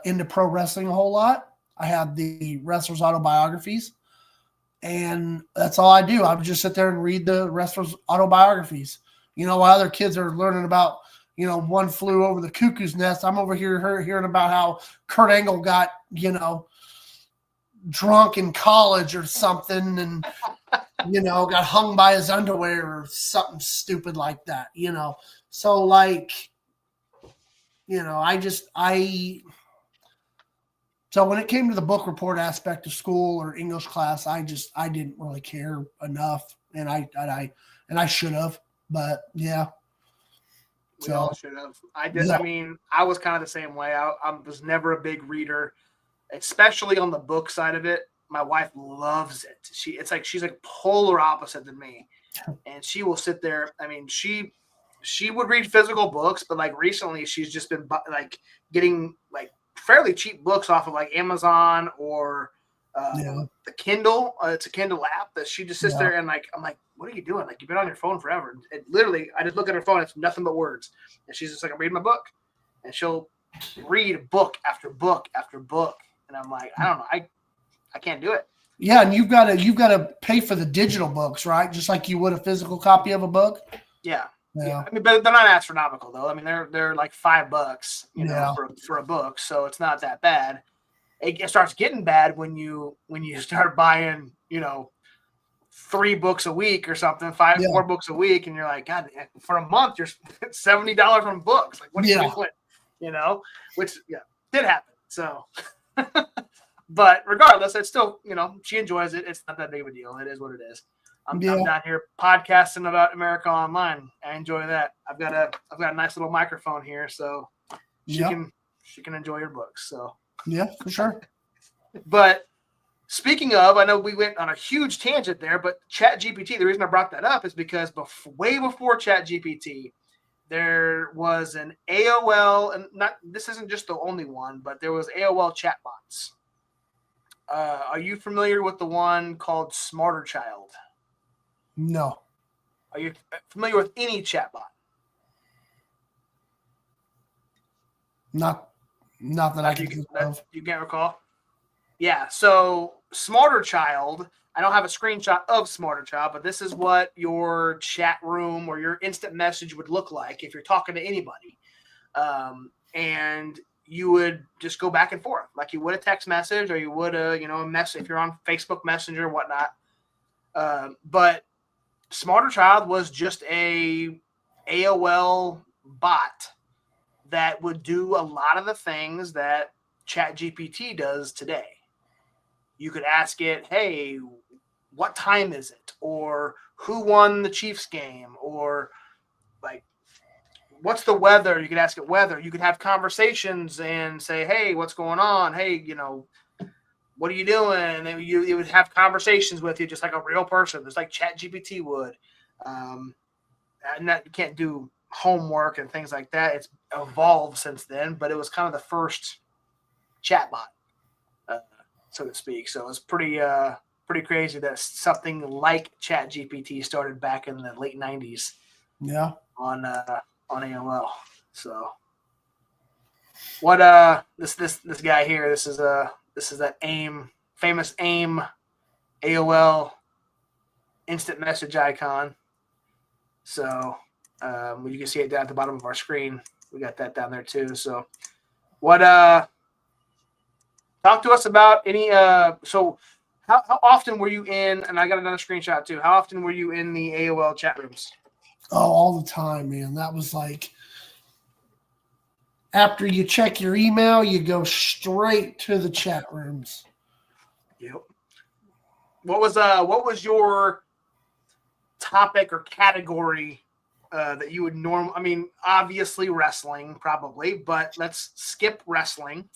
into pro wrestling a whole lot, I had the wrestlers' autobiographies. And that's all I do. I would just sit there and read the wrestlers' autobiographies. While other kids are learning about, One Flew Over the Cuckoo's Nest, I'm over here hearing about how Kurt Angle got, drunk in college or something and, got hung by his underwear or something stupid like that, So like, so when it came to the book report aspect of school or English class, I didn't really care enough, and I should have, but yeah. We all should have. I was kind of the same way. I was never a big reader, especially on the book side of it. My wife loves it. It's like she's like polar opposite than me, and she will sit there. She would read physical books, but like recently she's just been like getting like fairly cheap books off of like Amazon or the Kindle. It's a Kindle app that she just sits there and like, I'm like, what are you doing? Like, you've been on your phone forever. And literally, I just look at her phone. It's nothing but words. And she's just like, I'm reading my book. And she'll read book after book after book. And I'm like, I don't know. I can't do it. Yeah. And you've got to pay for the digital books, right? Just like you would a physical copy of a book. Yeah. But they're not astronomical though. They're like $5, for a book. So it's not that bad. It starts getting bad when you start buying, 3 books a week or something, 4 books a week. And you're like, God, for a month, you're $70 on books. Like, what are you doing? which did happen. So, but regardless, it's still, she enjoys it. It's not that big of a deal. It is what it is. I'm down here podcasting about America Online. I enjoy that. I've got a nice little microphone here, so she can enjoy your books. So yeah, for sure. But speaking of, I know we went on a huge tangent there, but ChatGPT, the reason I brought that up is because way before ChatGPT, there was an AOL, and this isn't just the only one, but there was AOL chatbots. Are you familiar with the one called Smarter Child? No. Are you familiar with any chatbot? Not that I can think of. You can't recall? Yeah, so Smarter Child, I don't have a screenshot of Smarter Child, but this is what your chat room or your instant message would look like if you're talking to anybody. And you would just go back and forth like you would a text message, or you would a message if you're on Facebook Messenger or whatnot. But Smarter Child was just a AOL bot that would do a lot of the things that ChatGPT does today. You could ask it, hey, what time is it? Or who won the Chiefs game? Or like, what's the weather? You could ask it weather. You could have conversations and say, hey, what's going on? Hey, what are you doing? And you would have conversations with you just like a real person, just like ChatGPT would. And that you can't do homework and things like that. It's evolved since then, but it was kind of the first chatbot, so to speak. So it's pretty crazy that something like ChatGPT started back in the late 90s. Yeah. On AOL. So what this guy here, this is that famous AIM AOL instant message icon. So you can see it down at the bottom of our screen. We got that down there too. So what talk to us about any so how often were you in, and I got another screenshot too, how often were you in the AOL chat rooms? Oh, all the time, man. That was like after you check your email, you go straight to the chat rooms. Yep. What was your topic or category that you would normally? I mean, obviously wrestling, probably, but let's skip wrestling,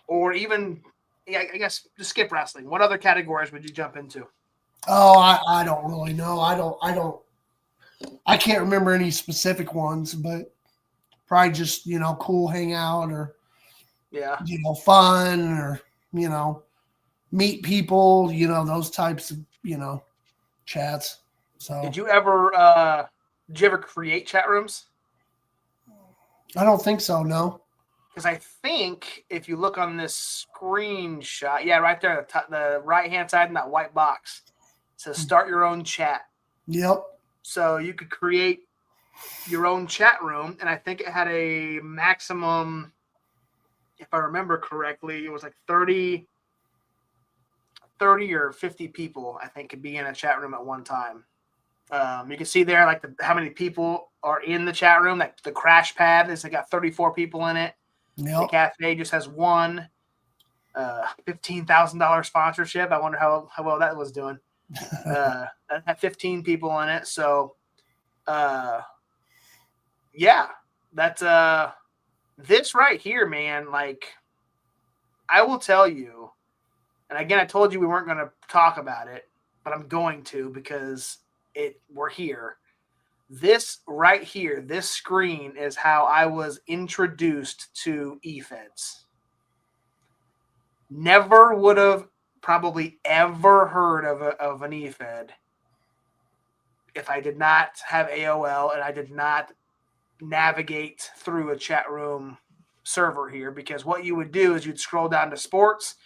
or even I guess just skip wrestling. What other categories would you jump into? Oh, I don't really know. I can't remember any specific ones, but probably just, cool hangout or, fun or, meet people, those types of, chats. So did you ever create chat rooms? I don't think so. No. Because I think if you look on this screenshot, right there, the right-hand side in that white box, it says start your own chat. Yep. So you could create your own chat room, and I think it had a maximum, if I remember correctly, it was like 30 or 50 people, I think, could be in a chat room at one time. You can see there like how many people are in the chat room. Like the crash pad is got 34 people in it. Yep. The cafe just has one. $15,000 sponsorship. I wonder how well that was doing. That had 15 people in it. So, that's this right here, man. Like, I will tell you, and again, I told you we weren't going to talk about it, but I'm going to because we're here. This right here, this screen is how I was introduced to eFeds. Never would have probably ever heard of an eFed if I did not have AOL and I did not navigate through a chat room server here, because what you would do is you'd scroll down to sports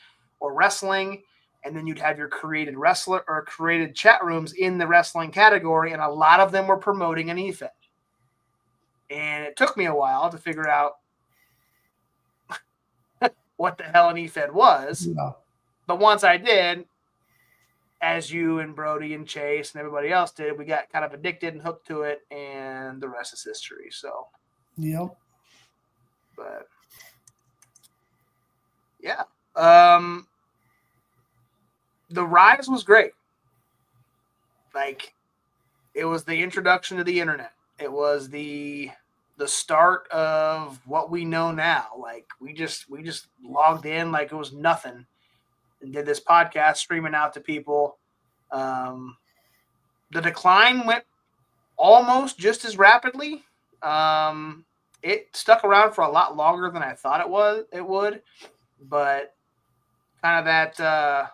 or wrestling, and then you'd have your created wrestler or created chat rooms in the wrestling category, and a lot of them were promoting an eFed. And it took me a while to figure out what the hell an eFed was. Yeah. But once I did, as you and Brody and Chase and everybody else did, we got kind of addicted and hooked to it, and the rest is history. So, yep. But yeah, the rise was great. Like, it was the introduction to the internet. It was the start of what we know now. Like, we just logged in like it was nothing and did this podcast streaming out to people. The decline went almost just as rapidly. It stuck around for a lot longer than I thought it would, but kind of that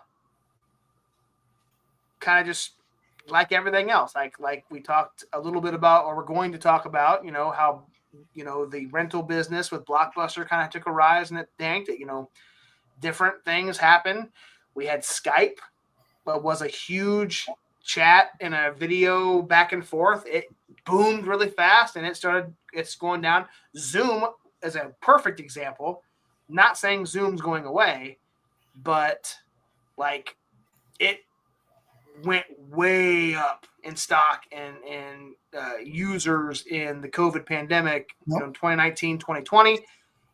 kind of just like everything else, like we talked a little bit about, or we're going to talk about, how the rental business with Blockbuster kind of took a rise and it tanked. Different things happen. We had Skype, but was a huge chat and a video back and forth. It boomed really fast and it's going down. Zoom is a perfect example. Not saying Zoom's going away, but like, it went way up in stock and users in the COVID pandemic, 2019, 2020,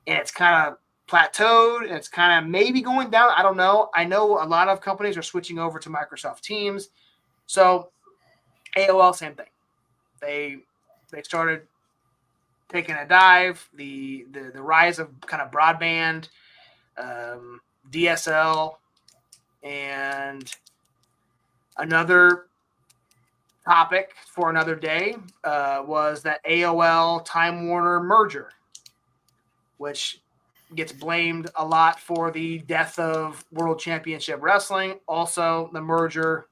and it's kind of plateaued and it's kind of maybe going down. I don't know. I know a lot of companies are switching over to Microsoft Teams. So AOL, same thing. They started taking a dive. The rise of kind of broadband, DSL, and another topic for another day was that AOL Time Warner merger, which gets blamed a lot for the death of World Championship Wrestling. Also, the merger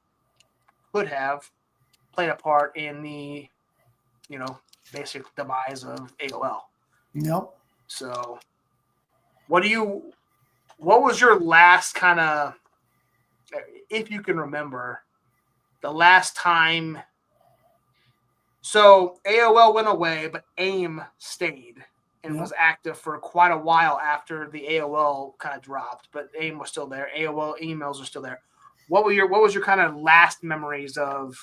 could have played a part in the, basic demise of AOL. Yep. So, what was your last kind of, if you can remember, the last time? So AOL went away, but AIM stayed and was active for quite a while after the AOL kind of dropped. But AIM was still there. AOL emails are still there. What was your kind of last memories of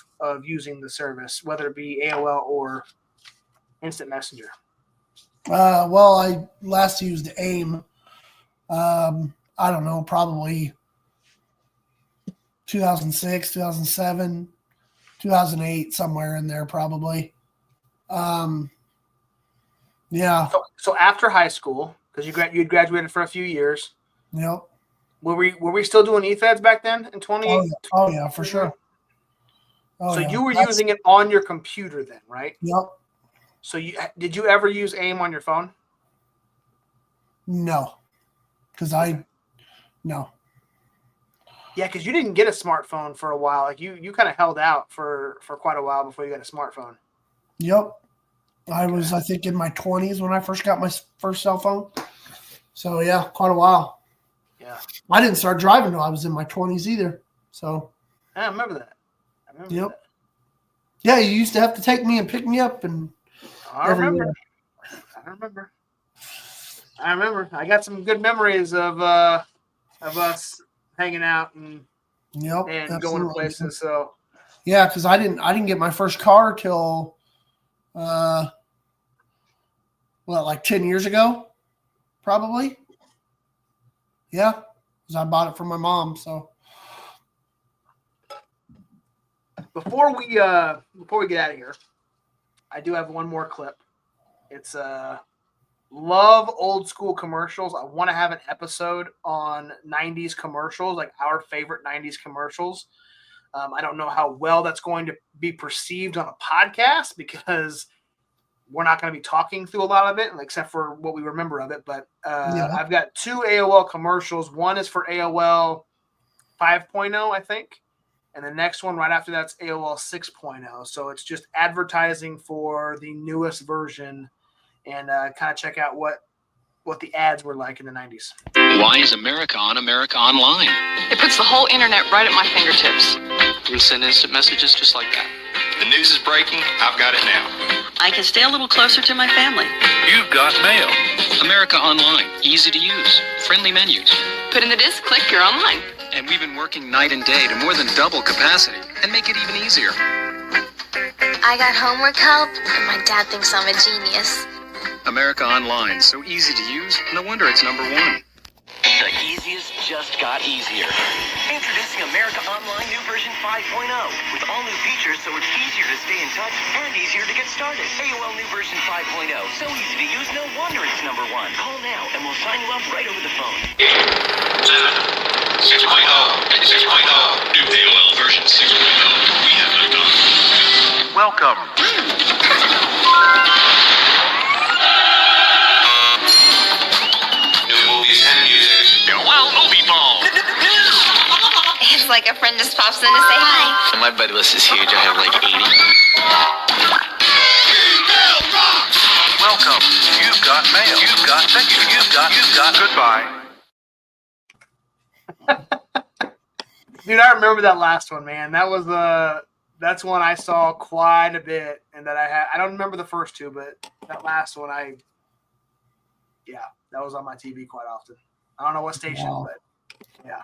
using the service, whether it be AOL or Instant Messenger? Well, I last used AIM. I don't know, probably 2006, 2007, 2008, somewhere in there, probably. Yeah. So after high school, because you'd graduated for a few years. Yep. Were we still doing eFeds back then in 20? Oh yeah, for sure. So you were using it on your computer then, right? Yep. So did you ever use AIM on your phone? No, because no. Yeah, because you didn't get a smartphone for a while. Like you kind of held out for quite a while before you got a smartphone. Yep. I was, I think, in my 20s when I first got my first cell phone. So yeah, quite a while. Yeah. I didn't start driving until I was in my 20s either. So. I remember that. Yep. That. Yeah, you used to have to take me and pick me up, and I remember. I got some good memories of us hanging out and going to places. So yeah, because I didn't get my first car till like 10 years ago, probably. Yeah, because I bought it from my mom. So before we get out of here, I do have one more clip. It's love old school commercials. I want to have an episode on 90s commercials, like our favorite 90s commercials. I don't know how well that's going to be perceived on a podcast because we're not going to be talking through a lot of it, except for what we remember of it. But I've got 2 AOL commercials. One is for AOL 5.0, I think. And the next one right after that's AOL 6.0. So it's just advertising for the newest version, and kind of check out what the ads were like in the 90s. Why is America on America Online? It puts the whole internet right at my fingertips. You can send instant messages just like that. The news is breaking. I've got it now. I can stay a little closer to my family. You've got mail. America Online. Easy to use. Friendly menus. Put in the disc, click, you're online. And we've been working night and day to more than double capacity and make it even easier. I got homework help, and my dad thinks I'm a genius. America Online, so easy to use, no wonder it's number one. The easiest just got easier. Introducing America Online new version 5.0 with all new features so it's easier to stay in touch and easier to get started. AOL new version 5.0, so easy to use, no wonder it's number one. Call now and we'll sign you up right over the phone. 6.0, 6.0, new AOL version 6.0. We have moved on. Welcome. New movies and music. Wow, movie ball! It's like a friend just pops in to say hi. My buddy list is huge. I have like 80. Welcome. You've got mail. You've got thank you. You've got goodbye. Dude, I remember that last one, man. That was that's one I saw quite a bit, and that I don't remember the first two, but that last one, that was on my TV quite often. I don't know what station, but yeah.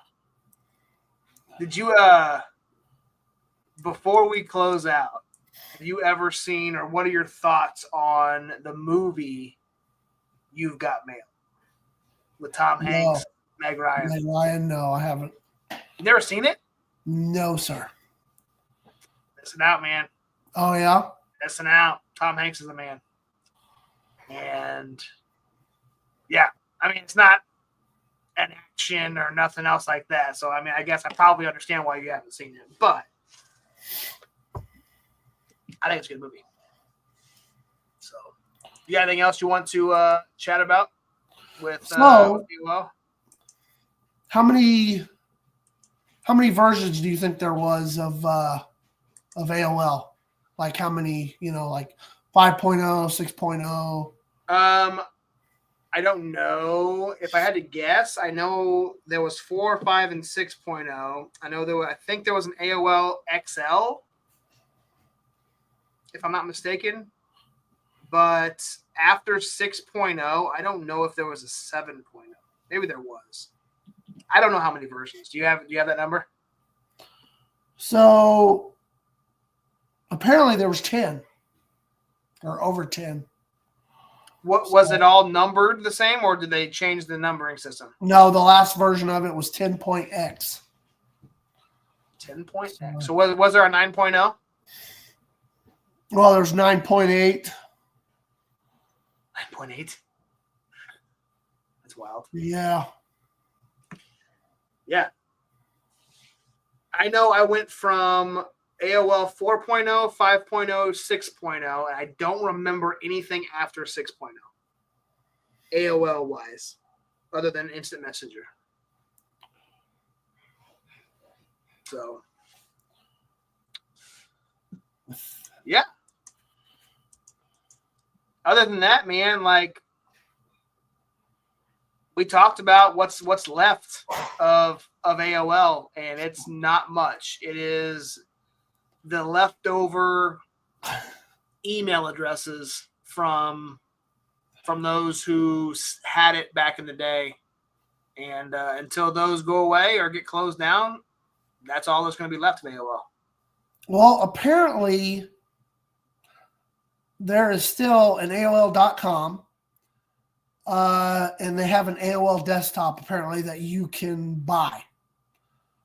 Did you before we close out, have you ever seen, or what are your thoughts on the movie You've Got Mail with Tom Hanks, Meg Ryan? Meg Ryan, no, I haven't. You never seen it? No, sir. Missing out, man. Oh, yeah? Missing out. Tom Hanks is the man. And yeah, I mean, it's not an action or nothing else like that. So, I mean, I guess I probably understand why you haven't seen it, but I think it's a good movie. So, you got anything else you want to chat about with AOL? How many versions do you think there was of AOL? Like how many, like 5.0, 6.0? I don't know. If I had to guess, I know there was 4, 5, and 6.0. I think there was an AOL XL, if I'm not mistaken. But after 6.0, I don't know if there was a 7.0. Maybe there was. I don't know how many versions. Do you have that number? So apparently there was 10 or over 10. What was it all numbered the same, or did they change the numbering system? No, the last version of it was 10.x. 10.x. So was there a 9.0? Well, there's 9.8. 9.8. That's wild. Yeah. Yeah. I know I went from AOL 4.0, 5.0, 6.0, and I don't remember anything after 6.0. AOL wise, other than Instant Messenger. So, yeah. Other than that, man, like we talked about what's left of AOL, and it's not much. It is the leftover email addresses from those who had it back in the day. And until those go away or get closed down, that's all that's going to be left of AOL. Well, apparently there is still an AOL.com, and they have an AOL desktop apparently that you can buy,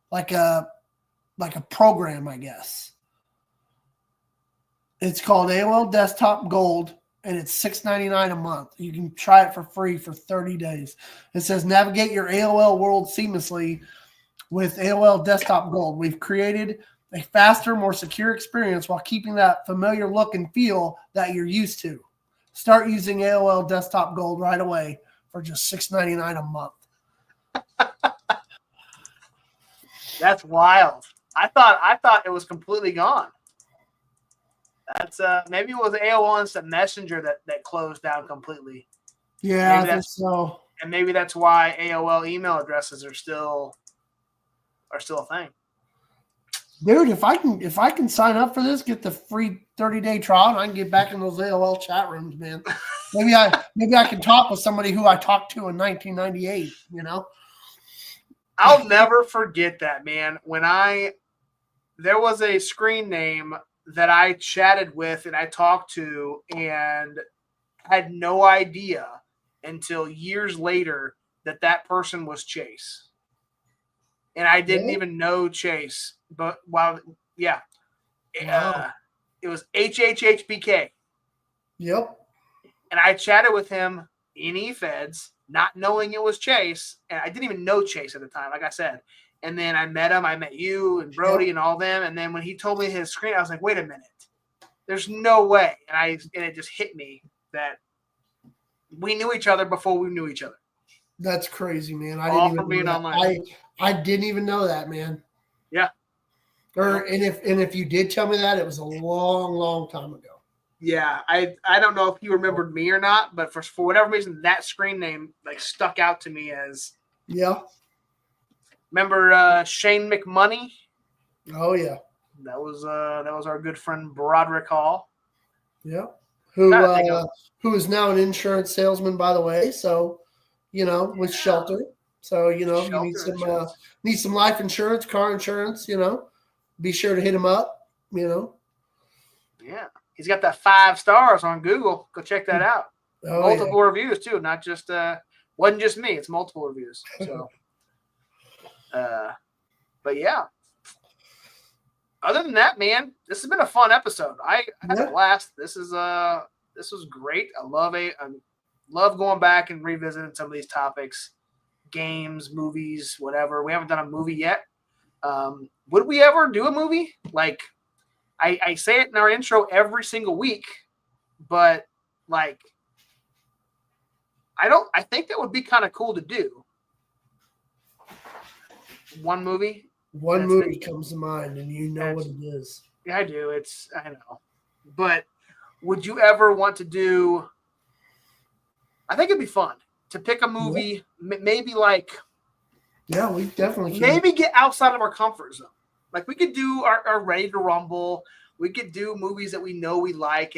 like a program, I guess. It's called AOL Desktop Gold, and it's $6.99 a month. You can try it for free for 30 days. It says, navigate your AOL world seamlessly with AOL Desktop Gold. We've created a faster, more secure experience while keeping that familiar look and feel that you're used to. Start using AOL Desktop Gold right away for just $6.99 a month. That's wild. I thought it was completely gone. That's maybe it was AOL Instant Messenger that closed down completely. Yeah, I think so. And maybe that's why AOL email addresses are still a thing. Dude, if I can sign up for this, get the free 30-day trial, and I can get back in those AOL chat rooms, man. Maybe I can talk with somebody who I talked to in 1998, I'll never forget that, man. When there was a screen name that I chatted with and I talked to, and had no idea until years later that person was Chase. And I didn't even know Chase. But Wow. It was HHHBK. Yep. And I chatted with him in eFeds, not knowing it was Chase. And I didn't even know Chase at the time, like I said. And then I met him. I met you and Brody and all them. And then when he told me his screen, I was like, wait a minute. There's no way. And it just hit me that we knew each other before we knew each other. That's crazy, man. All from being online. I didn't even know that, man. Yeah. And if you did tell me that, it was a long, long time ago. Yeah, I don't know if you remembered me or not, but for whatever reason, that screen name like stuck out to me as. Yeah. Remember Shane McMoney? Oh yeah. That was our good friend Broderick Hall. Yeah. Who is now an insurance salesman, by the way. So, with Shelter. So, if you need some life insurance, car insurance, be sure to hit him up, Yeah. He's got that 5 stars on Google. Go check that out. Oh, multiple reviews too, not just wasn't just me, it's multiple reviews. So but yeah. Other than that, man, this has been a fun episode. I had a blast. This was great. I love going back and revisiting some of these topics, games, movies, whatever. We haven't done a movie yet. Would we ever do a movie? Like, I say it in our intro every single week, but like, I think that would be kind of cool to do. One movie. One movie comes to mind, and you know what it is. Yeah, I do. I know. But would you ever want to do? I think it'd be fun to pick a movie, maybe like. Yeah, we definitely can. Maybe get outside of our comfort zone. Like we could do our Ready to Rumble. We could do movies that we know we like,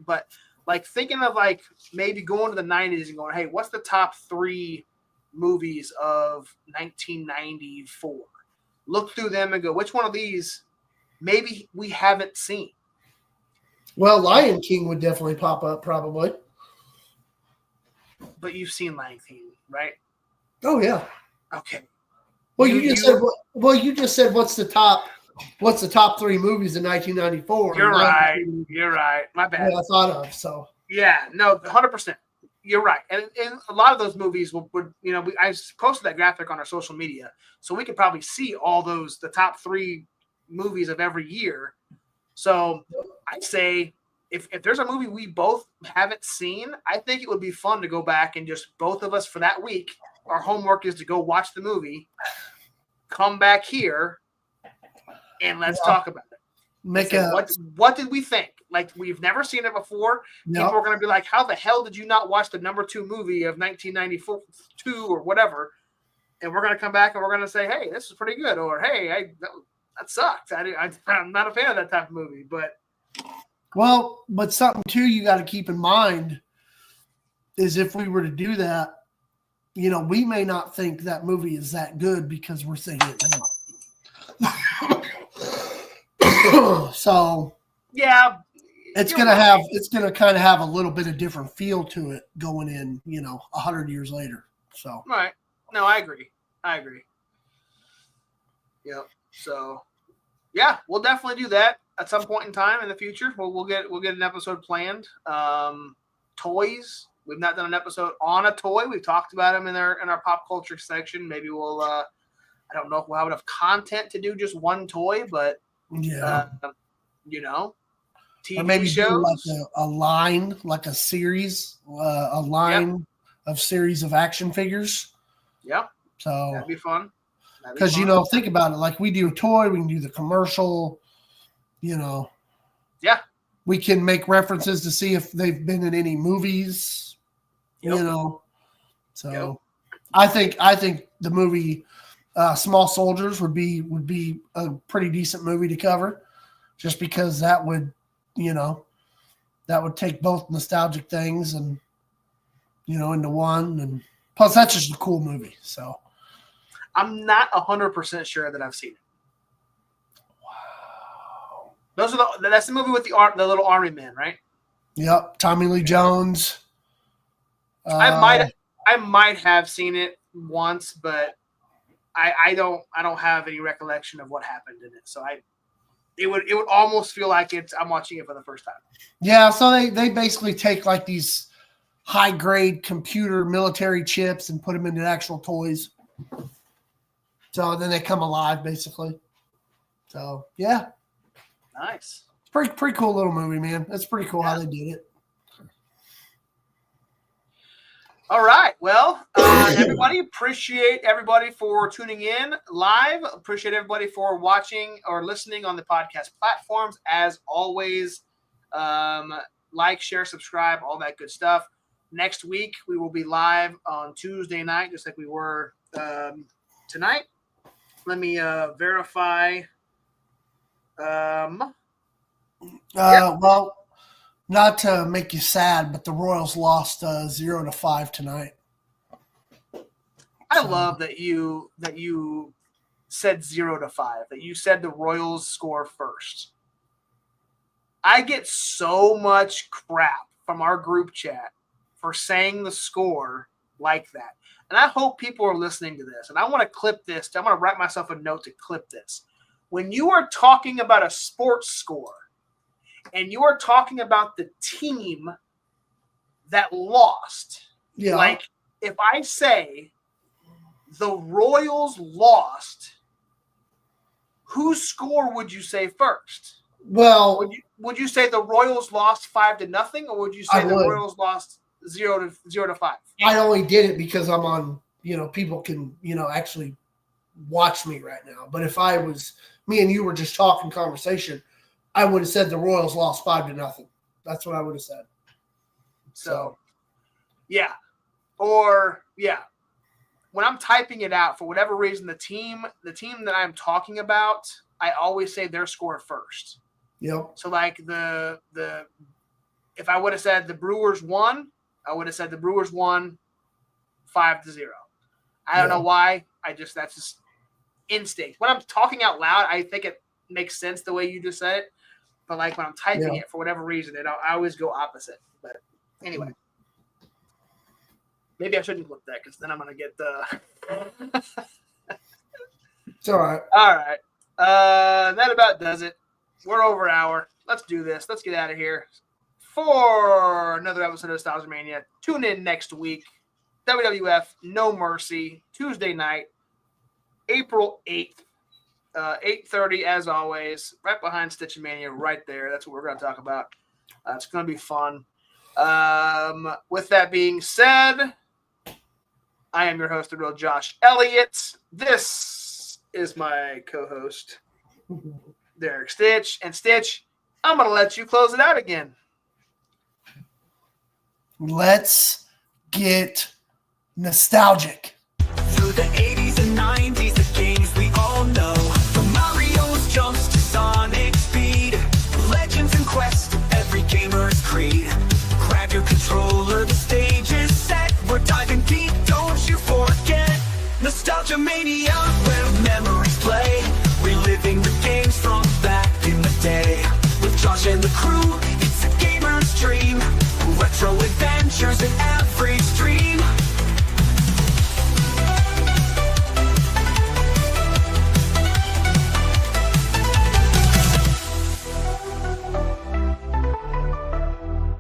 but like thinking of like maybe going to the 90s and going, hey, what's the top 3 movies of 1994? Look through them and go, which one of these maybe we haven't seen? Well, Lion King would definitely pop up, probably. But you've seen Lion King, right? Oh yeah. Okay. Well, you just said. Well, you just said what's the top 3 movies in 1994? You're right. You're right. My bad. I thought of so. Yeah. No. 100%. You're right. And a lot of those movies would I posted that graphic on our social media, so we could probably see all the top 3 movies of every year. So I'd say if there's a movie we both haven't seen, I think it would be fun to go back and just both of us for that week. Our homework is to go watch the movie, come back here, and let's talk about it. What did we think? Like, we've never seen it before. People are going to be like, how the hell did you not watch the number 2 movie of 1992 or whatever? And we're going to come back and we're going to say, hey, this is pretty good. Or, hey, that sucked. I'm not a fan of that type of movie. But something, too, you got to keep in mind is if we were to do that, we may not think that movie is that good because we're thinking it now. So yeah, it's gonna kind of have a little bit of different feel to it going in, 100 years later. So right. No, I agree. Yep. So yeah, we'll definitely do that at some point in time in the future. We'll get an episode planned. Toys. We've not done an episode on a toy. We've talked about them in our pop culture section. Maybe we'll. I don't know if we'll have enough content to do just one toy, but yeah, TV or maybe shows, do like a line, like a series, of series of action figures. Yep. So that'd be fun. Because think about it. Like we do a toy, we can do the commercial. Yeah. We can make references to see if they've been in any movies. So I think the movie Small Soldiers would be a pretty decent movie to cover, just because that would take both nostalgic things and into one, and plus that's just a cool movie. So I'm not 100% sure that I've seen it. Wow. That's the movie with the little army man, right? Yep, Tommy Lee Jones. I might have seen it once, but I don't have any recollection of what happened in it. So it would almost feel like I'm watching it for the first time. Yeah, so they basically take like these high grade computer military chips and put them into actual toys. So then they come alive basically. So yeah. Nice. It's pretty cool little movie, man. That's pretty cool how they did it. All right. Well, everybody, appreciate everybody for tuning in live. Appreciate everybody for watching or listening on the podcast platforms. As always, like, share, subscribe, all that good stuff. Next week, we will be live on Tuesday night, just like we were tonight. Let me verify. Well, not to make you sad, but the Royals lost 0-5 tonight. I love that you said 0-5, that you said the Royals score first. I get so much crap from our group chat for saying the score like that. And I hope people are listening to this. And I want to clip this. I want to write myself a note to clip this. When you are talking about a sports score, and you are talking about the team that lost. Yeah. Like, if I say the Royals lost, whose score would you say first? Well, would you say the Royals lost 5-0, or would you say the Royals lost 0-5? I only did it because I'm on, people can, actually watch me right now. But if I was, me and you were just talking conversation, I would have said the Royals lost 5-0. That's what I would have said. So, yeah. Or, yeah. When I'm typing it out, for whatever reason, the team that I'm talking about, I always say their score first. Yep. So, like, if I would have said the Brewers won, I would have said the Brewers won 5-0. I don't know why. That's just instinct. When I'm talking out loud, I think it makes sense the way you just said it. But like when I'm typing it, for whatever reason, I always go opposite. But anyway, maybe I shouldn't look that because then I'm gonna get the. It's all right. All right, that about does it. We're over an hour. Let's do this. Let's get out of here for another episode of Nostalgia Mania. Tune in next week. WWF No Mercy, Tuesday night, April 8th. 8:30 as always, right behind Stitch Mania, right there. That's what we're going to talk about. It's going to be fun. With that being said, I am your host, the real Josh Elliott. This is my co-host, Derek Stitch. And Stitch, I'm going to let you close it out again. Let's get nostalgic. Through the 80s and 90s, the games we all know. From Mario's jumps to Sonic speed. Legends and Quest, every gamer's creed. Grab your controller, the stage is set. We're diving deep, don't you forget. Nostalgia Mania, where memories play. Reliving the games from back in the day.